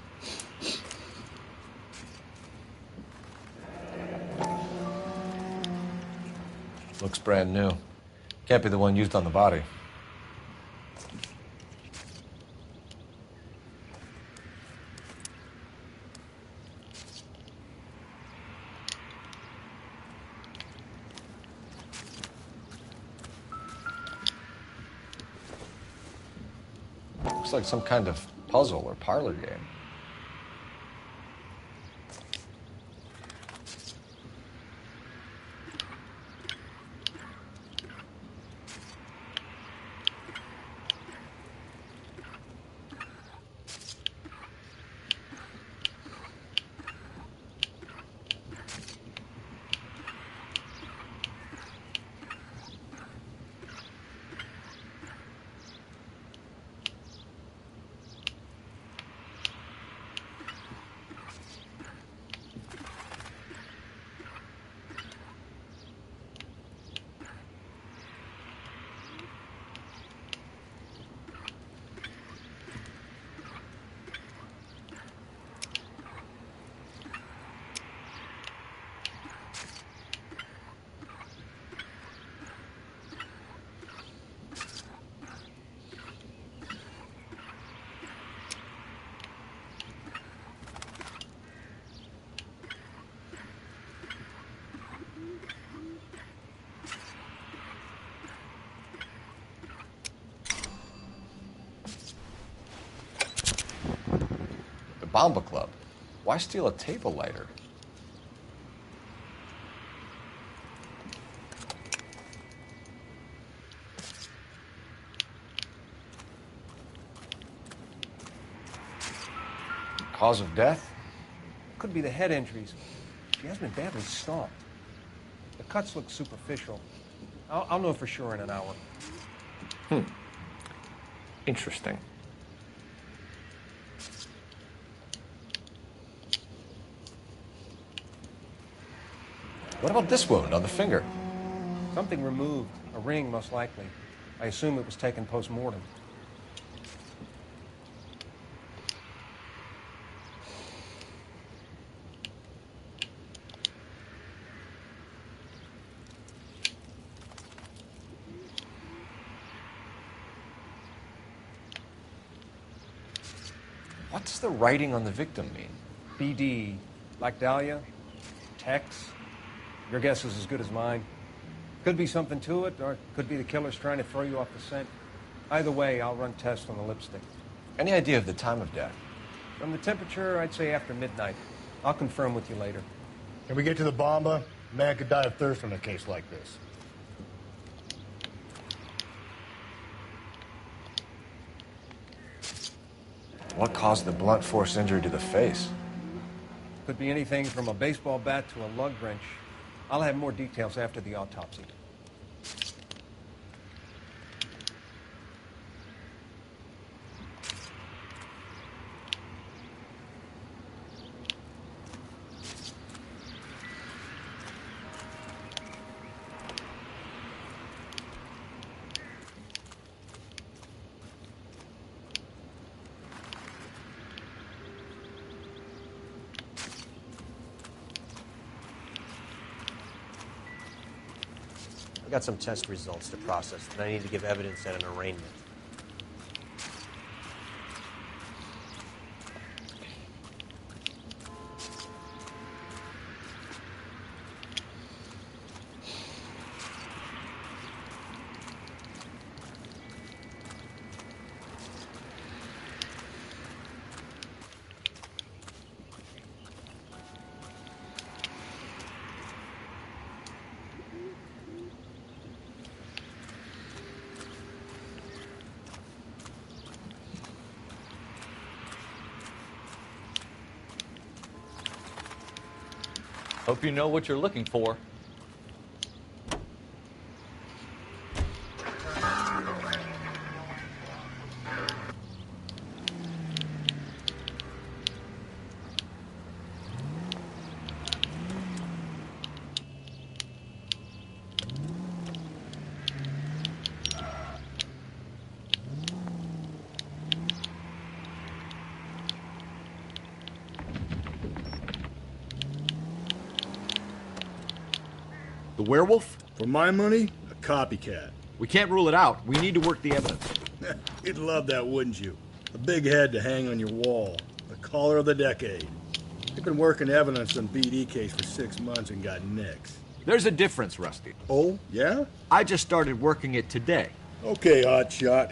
Looks brand new. Can't be the one used on the body. Looks like some kind of puzzle or parlor game. Bomba Club. Why steal a table lighter? Cause of death? Could be the head injuries. She has been badly stalked. The cuts look superficial. I'll know for sure in an hour. Interesting. What about this wound on the finger? Something removed. A ring, most likely. I assume it was taken post-mortem. What does the writing on the victim mean? BD, like Dahlia, Tex. Your guess is as good as mine. Could be something to it, or it could be the killer's trying to throw you off the scent. Either way, I'll run tests on the lipstick. Any idea of the time of death? From the temperature, I'd say after midnight. I'll confirm with you later. Can we get to the bomba? A man could die of thirst in a case like this. What caused the blunt force injury to the face? Could be anything from a baseball bat to a lug wrench. I'll have more details after the autopsy. I got some test results to process, and I need to give evidence at an arraignment. Hope you know what you're looking for. The werewolf? For my money, a copycat. We can't rule it out. We need to work the evidence. You'd love that, wouldn't you? A big head to hang on your wall. The caller of the decade. You've been working evidence on BD case for 6 months and got nicks. There's a difference, Rusty. Oh, yeah? I just started working it today. Okay, hotshot.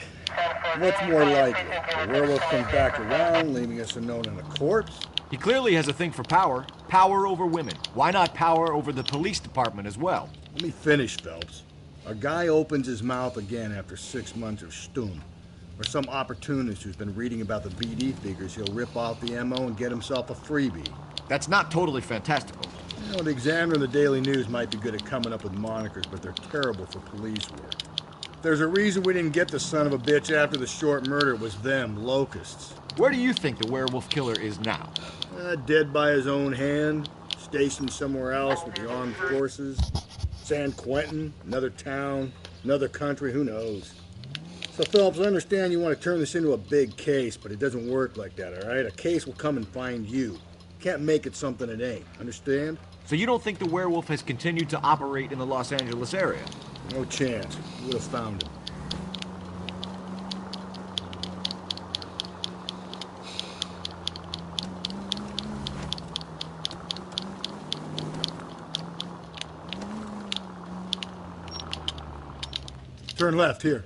What's more likely? The werewolf comes back around, leaving us unknown in a corpse? He clearly has a thing for power. Power over women. Why not power over the police department as well? Let me finish, Phelps. A guy opens his mouth again after 6 months of stum. Or some opportunist who's been reading about the BD figures, he'll rip off the MO and get himself a freebie. That's not totally fantastical. You know, the Examiner and the Daily News might be good at coming up with monikers, but they're terrible for police work. There's a reason we didn't get the son of a bitch after the short murder. It was them, locusts. Where do you think the werewolf killer is now? Dead by his own hand, stationed somewhere else with the armed forces. San Quentin, another town, another country, who knows? So, Phelps, I understand you want to turn this into a big case, but it doesn't work like that, all right? A case will come and find you. Can't make it something it ain't, understand? So you don't think the werewolf has continued to operate in the Los Angeles area? No chance. We would have found him. Turn left, here.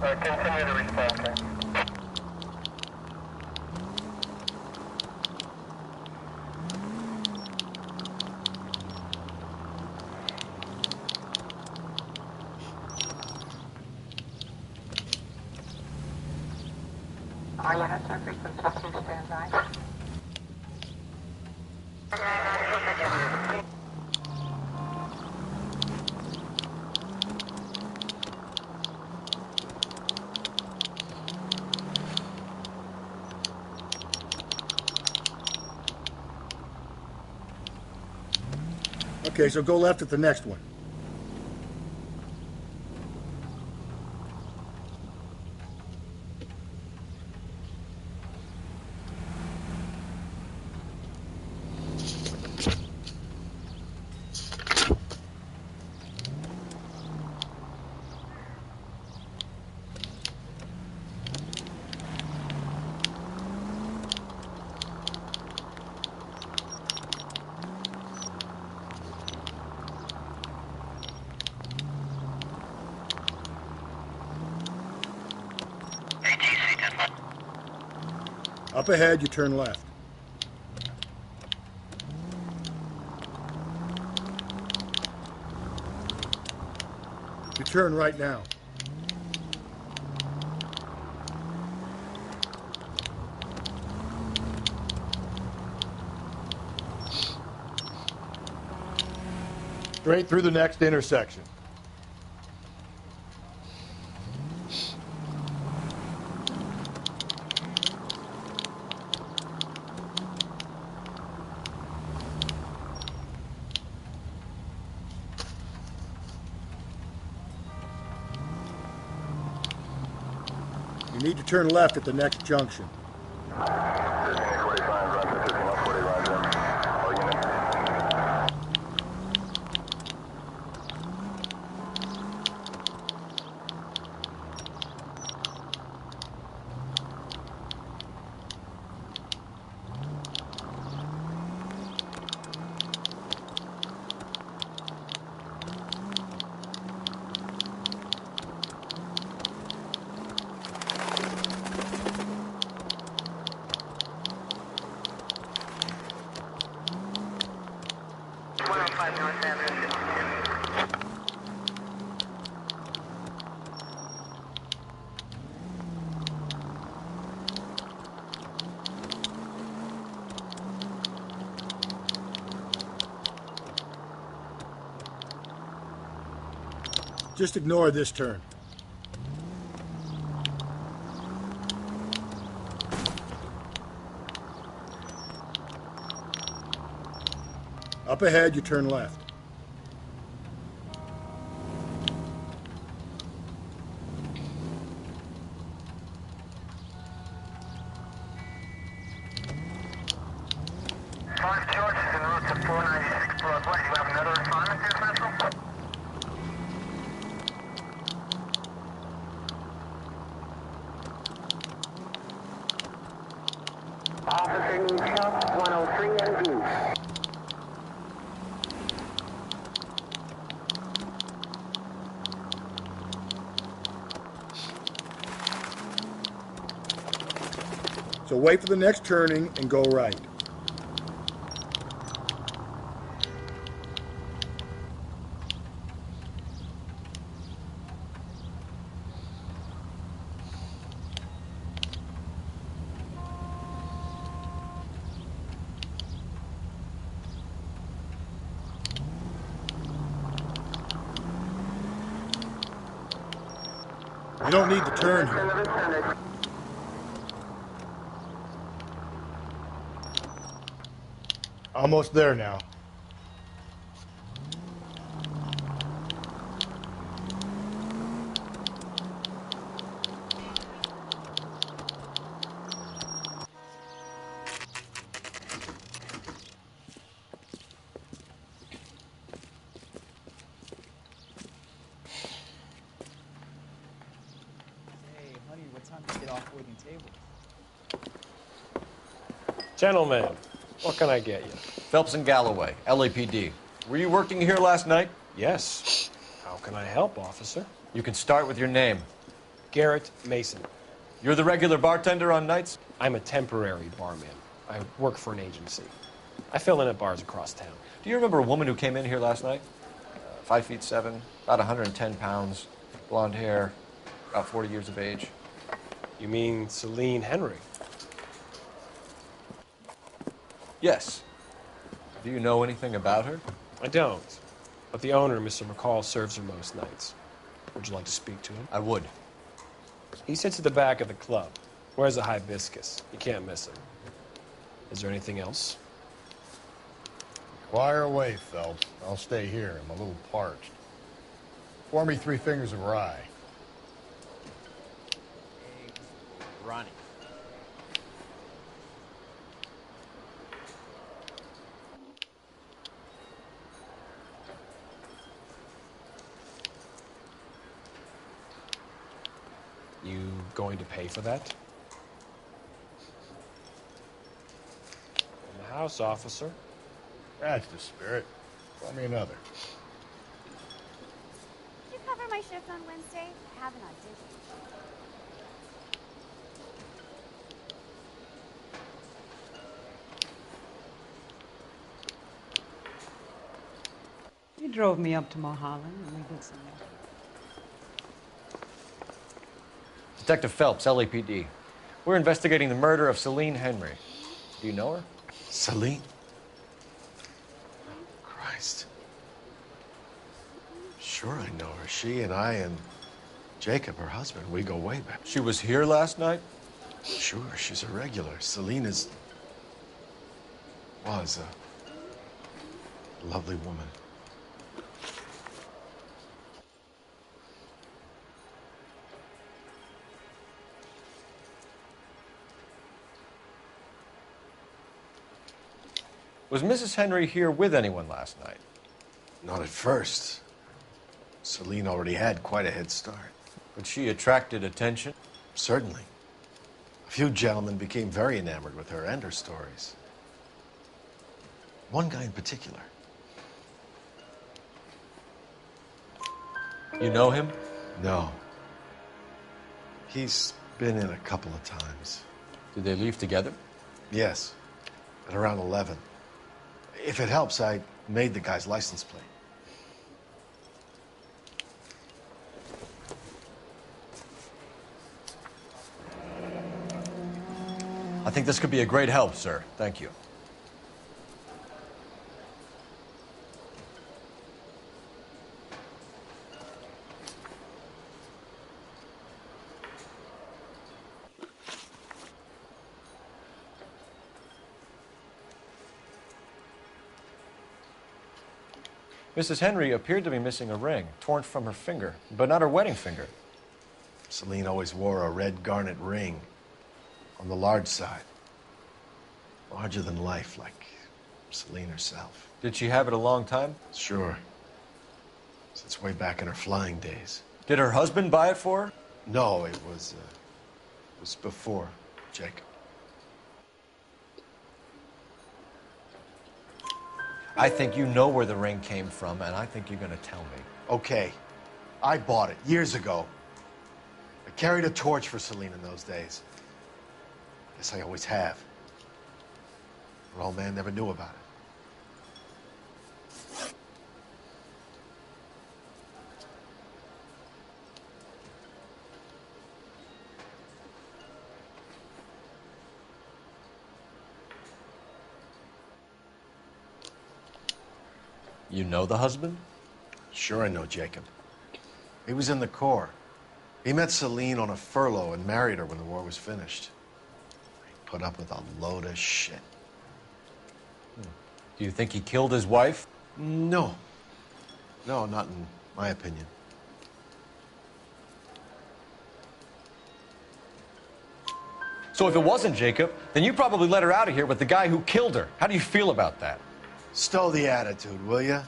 Continue to respond, sir. All units are frequency 2 standby. Okay, so go left at the next one. Up ahead, you turn left. You turn right now. Straight through the next intersection. You need to turn left at the next junction. Just ignore this turn. Up ahead, you turn left. So wait for the next turning and go right. You don't need to turn here. Almost there now. Hey, honey, what time do you get off waiting tables? Gentlemen, what can I get you? Phelps and Galloway, LAPD. Were you working here last night? Yes. How can I help, officer? You can start with your name. Garrett Mason. You're the regular bartender on nights? I'm a temporary barman. I work for an agency. I fill in at bars across town. Do you remember a woman who came in here last night? 5'7", about 110 pounds, blonde hair, about 40 years of age. You mean Celine Henry? Yes. Do you know anything about her? I don't. But the owner, Mr. McCall, serves her most nights. Would you like to speak to him? I would. He sits at the back of the club. Wears a hibiscus. You can't miss him. Is there anything else? Fire away, Phelps. I'll stay here. I'm a little parched. Pour me 3 fingers of rye. Ronnie. You going to pay for that? In the house, officer. That's the spirit. Pour me another. Did you cover my shift on Wednesday? I have an audition. drove me up to Mulholland and we did some. Detective Phelps, LAPD. We're investigating the murder of Celine Henry. Do you know her? Celine? Christ. Sure I know her. She and I and Jacob, her husband, we go way back. She was here last night? Sure, she's a regular. Celine was a lovely woman. Was Mrs. Henry here with anyone last night? Not at first. Celine already had quite a head start. But she attracted attention? Certainly. A few gentlemen became very enamored with her and her stories. One guy in particular. You know him? No. He's been in a couple of times. Did they leave together? Yes. At around 11. If it helps, I made the guy's license plate. I think this could be a great help, sir. Thank you. Mrs. Henry appeared to be missing a ring, torn from her finger, but not her wedding finger. Celine always wore a red garnet ring on the large side. Larger than life, like Celine herself. Did she have it a long time? Sure. Since way back in her flying days. Did her husband buy it for her? No, it was before Jacob. I think you know where the ring came from, and I think you're going to tell me. Okay. I bought it years ago. I carried a torch for Celine in those days. Guess I always have. Her old man never knew about it. You know the husband? Sure I know Jacob. He was in the Corps. He met Celine on a furlough and married her when the war was finished. He put up with a load of shit. Do you think he killed his wife? No. No, not in my opinion. So if it wasn't Jacob, then you probably let her out of here with the guy who killed her. How do you feel about that? Stow the attitude, will ya?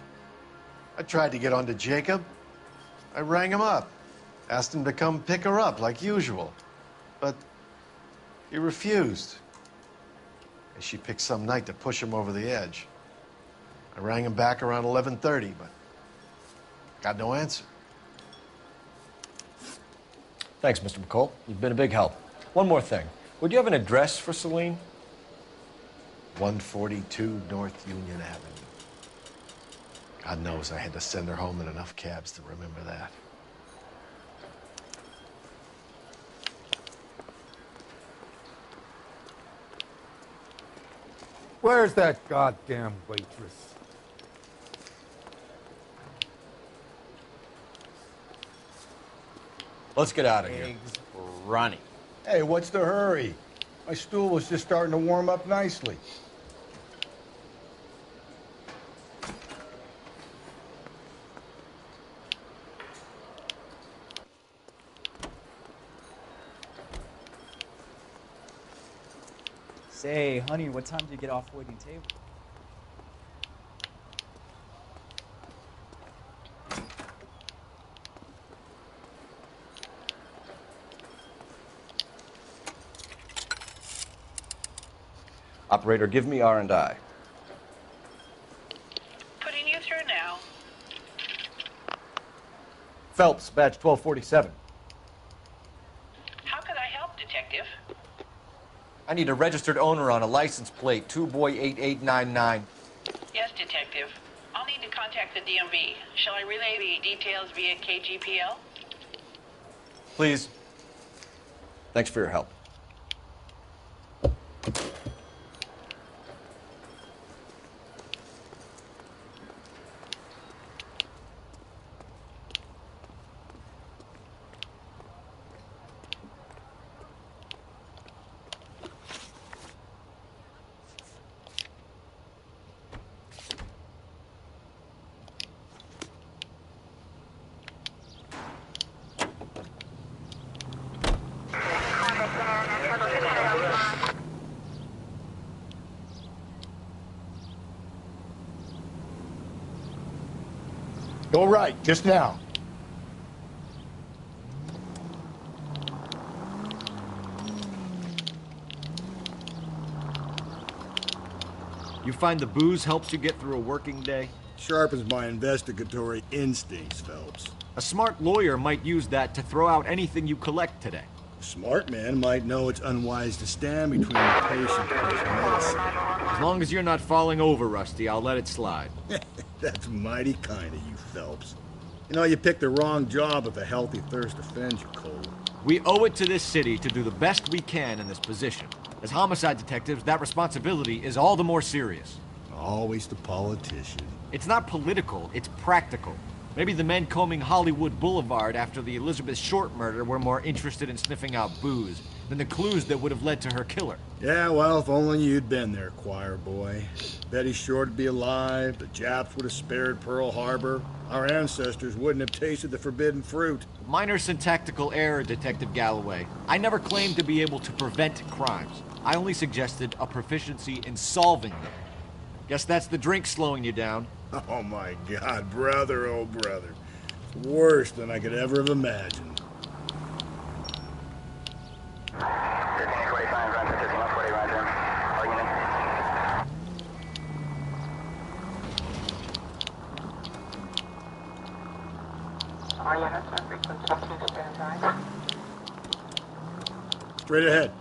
I tried to get onto Jacob. I rang him up. Asked him to come pick her up, like usual. But he refused. And she picked some night to push him over the edge. I rang him back around 11:30, but got no answer. Thanks, Mr. McCall. You've been a big help. One more thing. Would you have an address for Celine? 142 North Union Avenue. God knows I had to send her home in enough cabs to remember that. Where's that goddamn waitress? Let's get out of here. Eggs running. Hey, what's the hurry? My stool was just starting to warm up nicely. Say, honey, what time do you get off waiting table? Operator, give me R&I. Putting you through now. Phelps, badge 1247. How can I help, Detective? I need a registered owner on a license plate, 2boy8899. Yes, Detective. I'll need to contact the DMV. Shall I relay the details via KGPL? Please. Thanks for your help. Go right, just now. You find the booze helps you get through a working day? Sharpens my investigatory instincts, Phelps. A smart lawyer might use that to throw out anything you collect today. A smart man might know it's unwise to stand between the patient and his medicine. As long as you're not falling over, Rusty, I'll let it slide. That's mighty kind of you, Phelps. You know, you picked the wrong job if a healthy thirst offends you, Cole. We owe it to this city to do the best we can in this position. As homicide detectives, that responsibility is all the more serious. Always the politician. It's not political, it's practical. Maybe the men combing Hollywood Boulevard after the Elizabeth Short murder were more interested in sniffing out booze than the clues that would have led to her killer. Yeah, well, if only you'd been there, choir boy. Betty Short would be alive, the Japs would have spared Pearl Harbor, our ancestors wouldn't have tasted the forbidden fruit. Minor syntactical error, Detective Galloway. I never claimed to be able to prevent crimes. I only suggested a proficiency in solving them. Guess that's the drink slowing you down. Oh my God, brother, oh brother. Worse than I could ever have imagined. Straight ahead.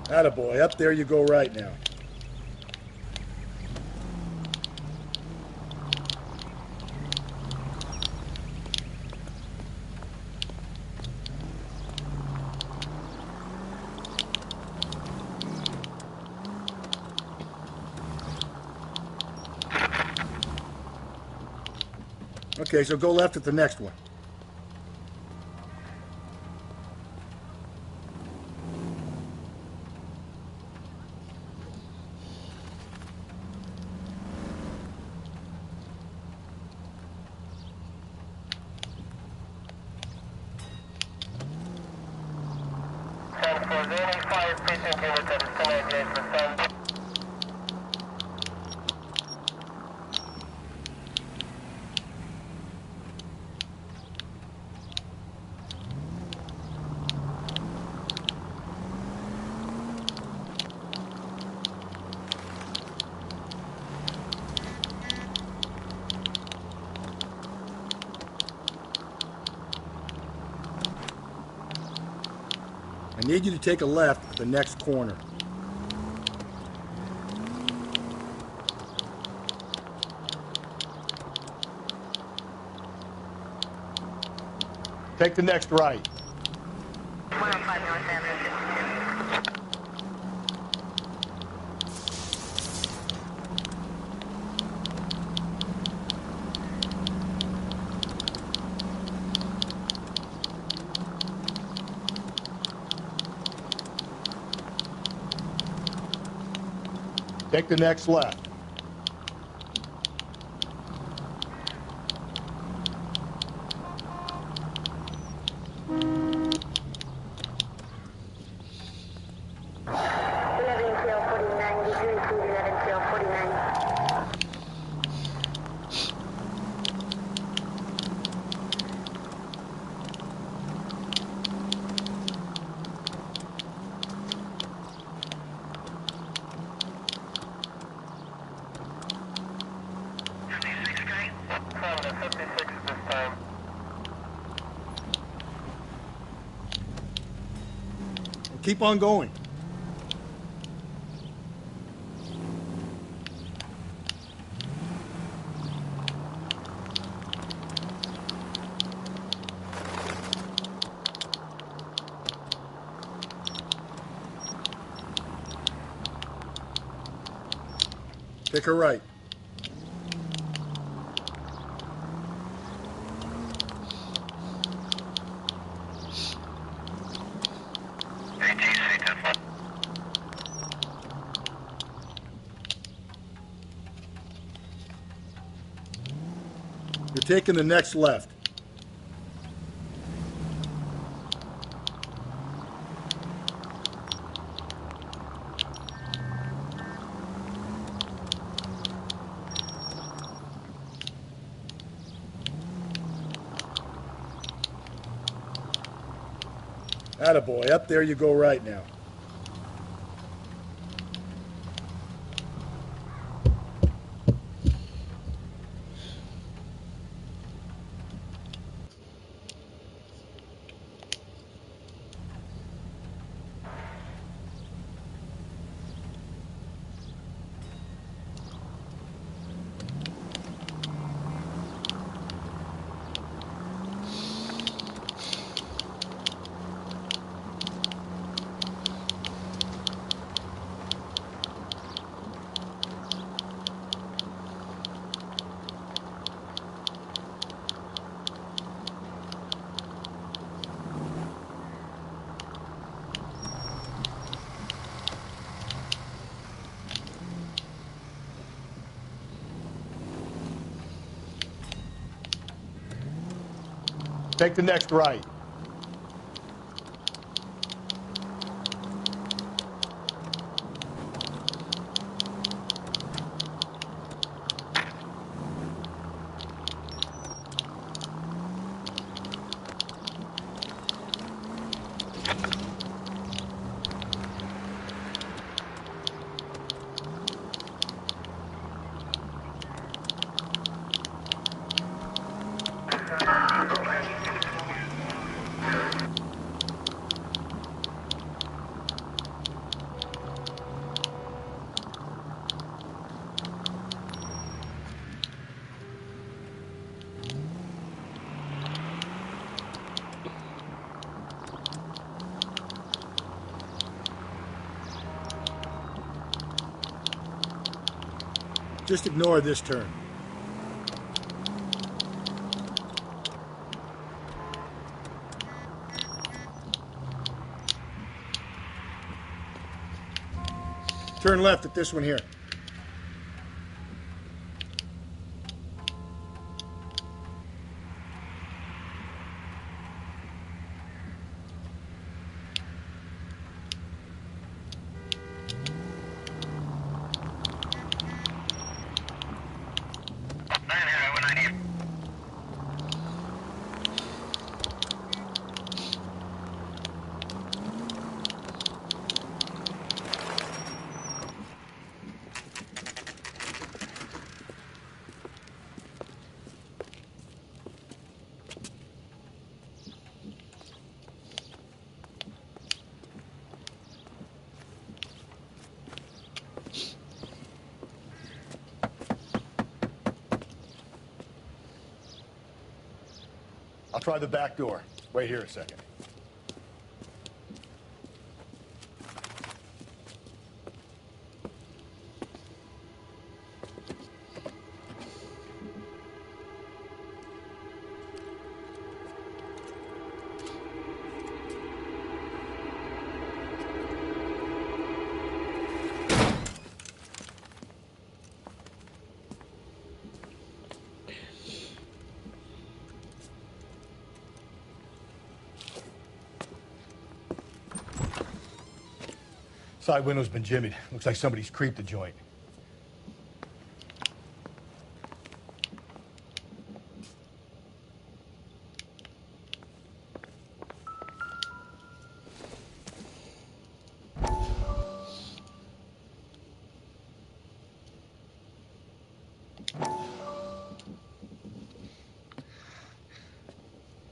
Attaboy, up there you go right now. Okay, so go left at the next one. I need you to take a left at the next corner. Take the next right. 105 North Avenue, 52. Take the next left. keep on going. Take her right. You're taking the next left. Attaboy, up there you go right now. Take the next right. Just ignore this turn. Turn left at this one here. I'll try the back door. Wait here a second. Side window's been jimmied. Looks like somebody's creeped the joint.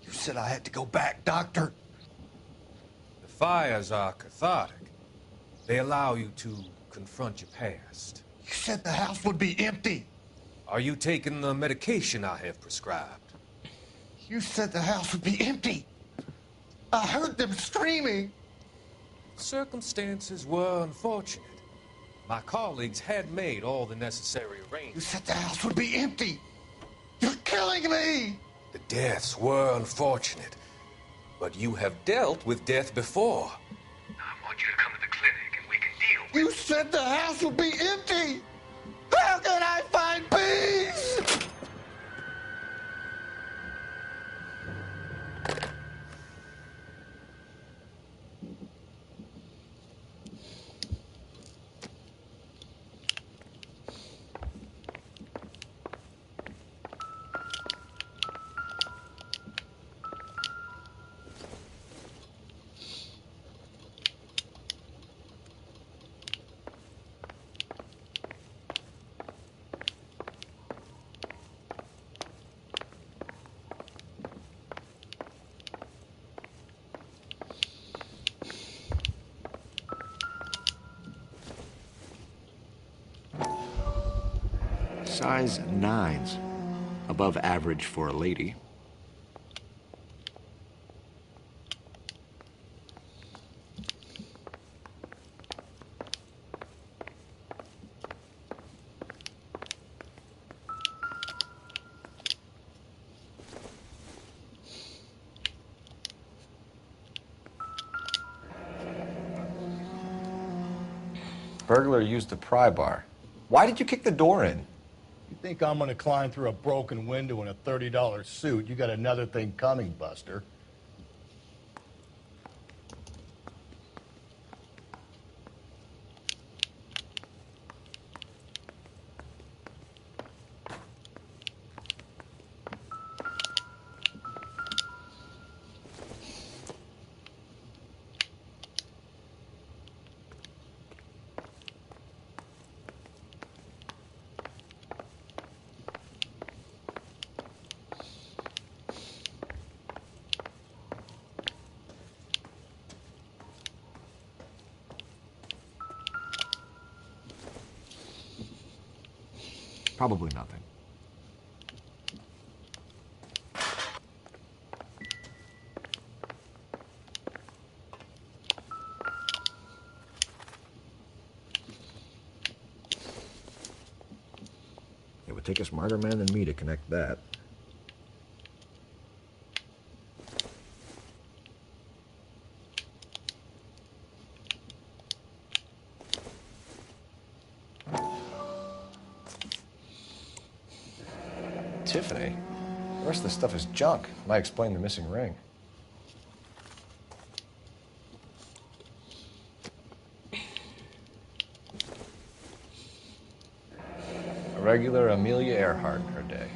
You said I had to go back, Doctor. The Fires are cathartic. They allow you to confront your past. You said the house would be empty. Are you taking the medication I have prescribed? You said the house would be empty. I heard them screaming. Circumstances were unfortunate. My colleagues had made all the necessary You arrangements. said the house would be empty. You're killing me. The deaths were unfortunate, but you have dealt with death before. I want you to come to the clinic and we can deal with You said the house would be empty. How can I find peace? Size 9s. Above average for a lady. Burglar used the pry bar. Why did you kick the door in? You think I'm gonna climb through a broken window in a $30 suit? You got another thing coming, Buster. Probably nothing. It would take a smarter man than me to connect that. Tiffany. The rest of the stuff is junk. Might explain the missing ring. A regular Amelia Earhart in her day.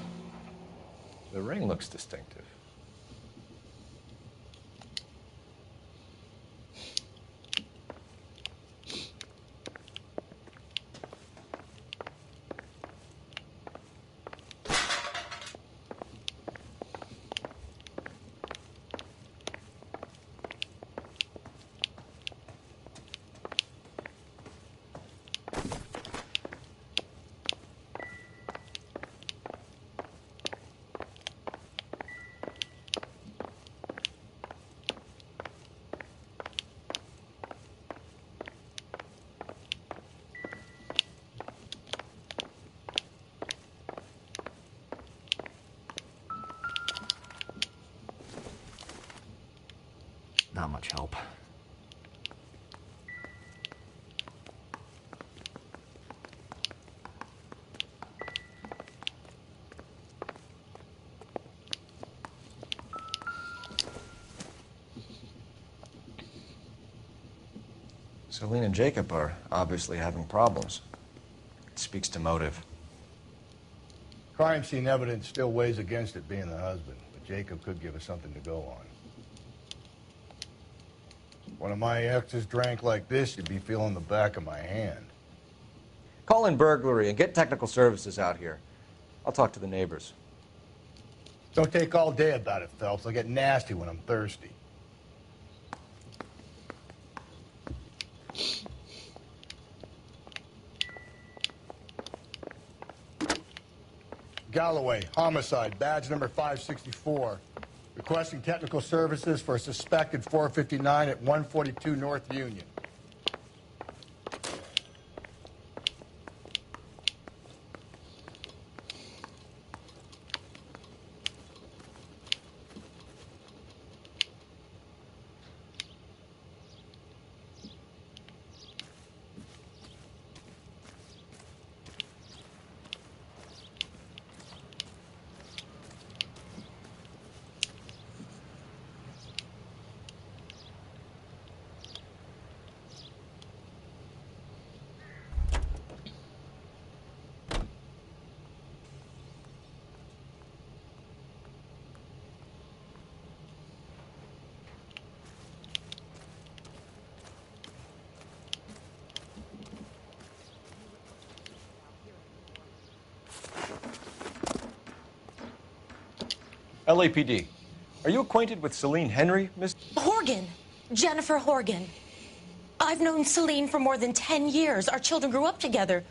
The ring looks distinctive. Not much help. Celine and Jacob are obviously having problems. It speaks to motive. Crime scene evidence still weighs against it being the husband, but Jacob could give us something to go on. One of my exes drank like this, you'd be feeling the back of my hand. Call in burglary and get technical services out here. I'll talk to the neighbors. Don't take all day about it, Phelps. I'll get nasty when I'm thirsty. Galloway, homicide, badge number 564. Requesting technical services for a suspected 459 at 142 North Union. LAPD. Are you acquainted with Celine Henry, Miss? Horgan. Jennifer Horgan. I've known Celine for more than 10 years. Our children grew up together.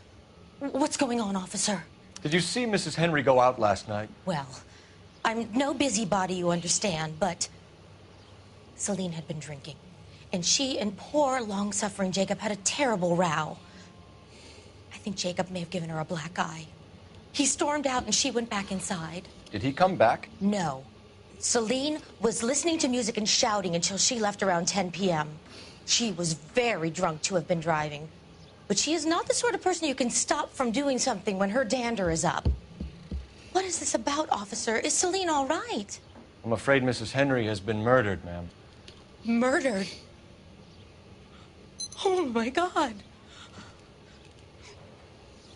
What's going on, officer? Did you see Mrs. Henry go out last night? Well, I'm no busybody, you understand, but Celine had been drinking. And she and poor, long-suffering Jacob had a terrible row. I think Jacob may have given her a black eye. He stormed out and she went back inside. Did he come back? No. Celine was listening to music and shouting until she left around 10 p.m. She was very drunk to have been driving. But she is not the sort of person you can stop from doing something when her dander is up. What is this about, officer? Is Celine all right? I'm afraid Mrs. Henry has been murdered, ma'am. Murdered? Oh, my God.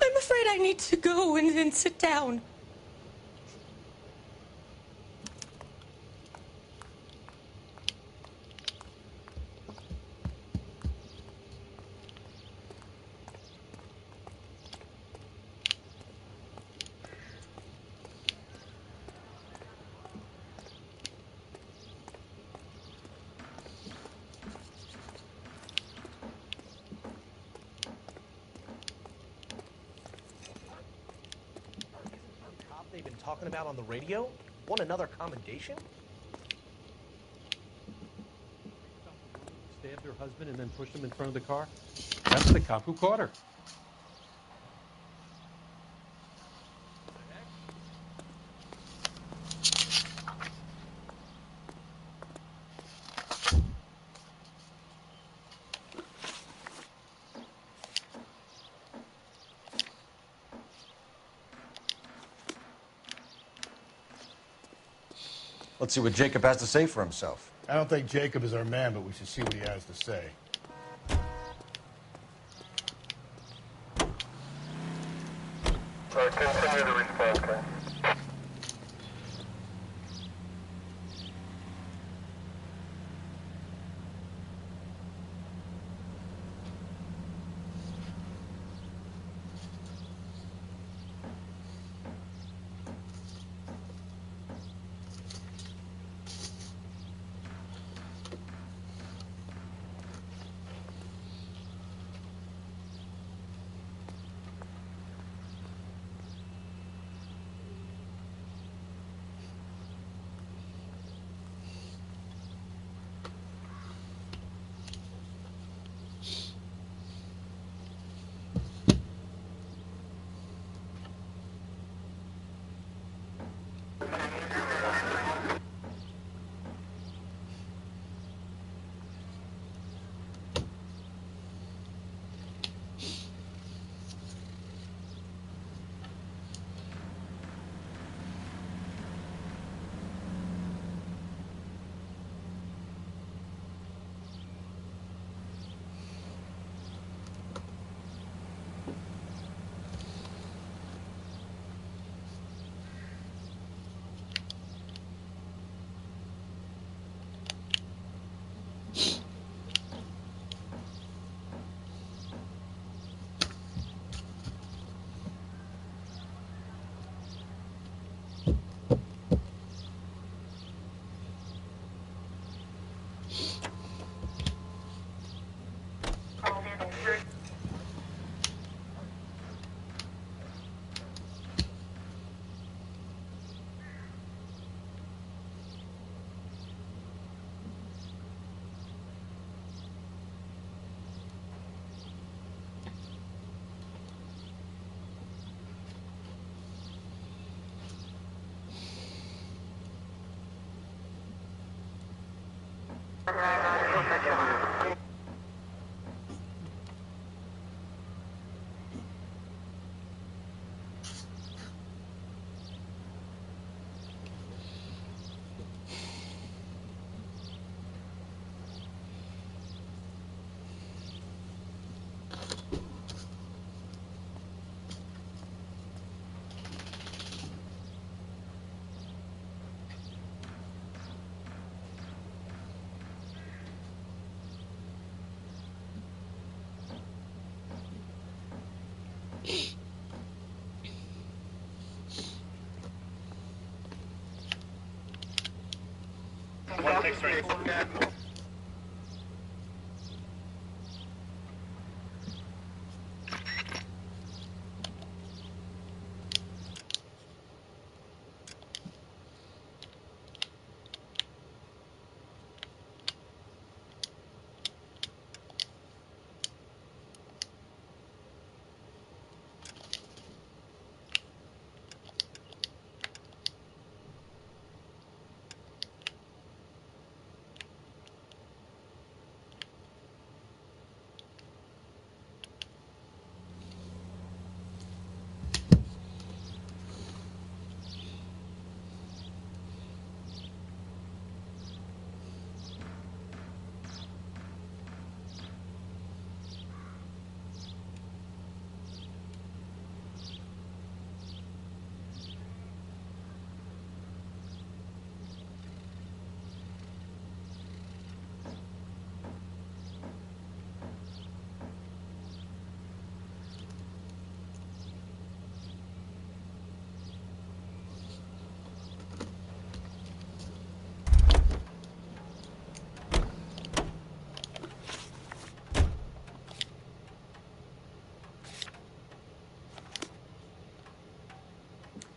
I'm afraid I need to go and sit down. They've been talking about on the radio? Want another commendation? Stabbed her husband and then pushed him in front of the car? That's the cop who caught her. Let's see what Jacob has to say for himself. I don't think Jacob is our man, but we should see what he has to say. Continue to respond, sir.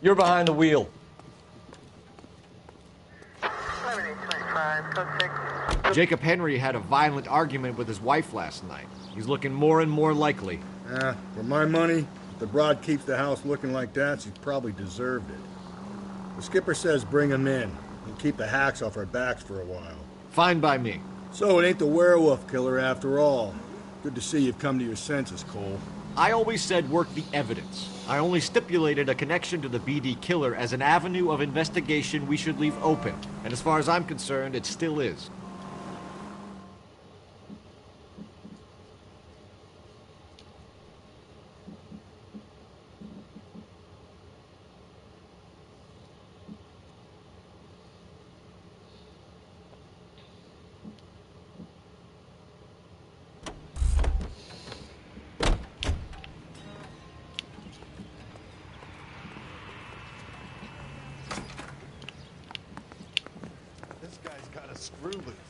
You're behind the wheel. Jacob Henry had a violent argument with his wife last night. He's looking more and more likely. For my money, if the broad keeps the house looking like that, she's probably deserved it. The skipper says bring him in and keep the hacks off our backs for a while. Fine by me. So it ain't the werewolf killer after all. Good to see you've come to your senses, Cole. I always said work the evidence. I only stipulated a connection to the BD killer as an avenue of investigation we should leave open. And as far as I'm concerned, it still is. This guy's got a screw loose.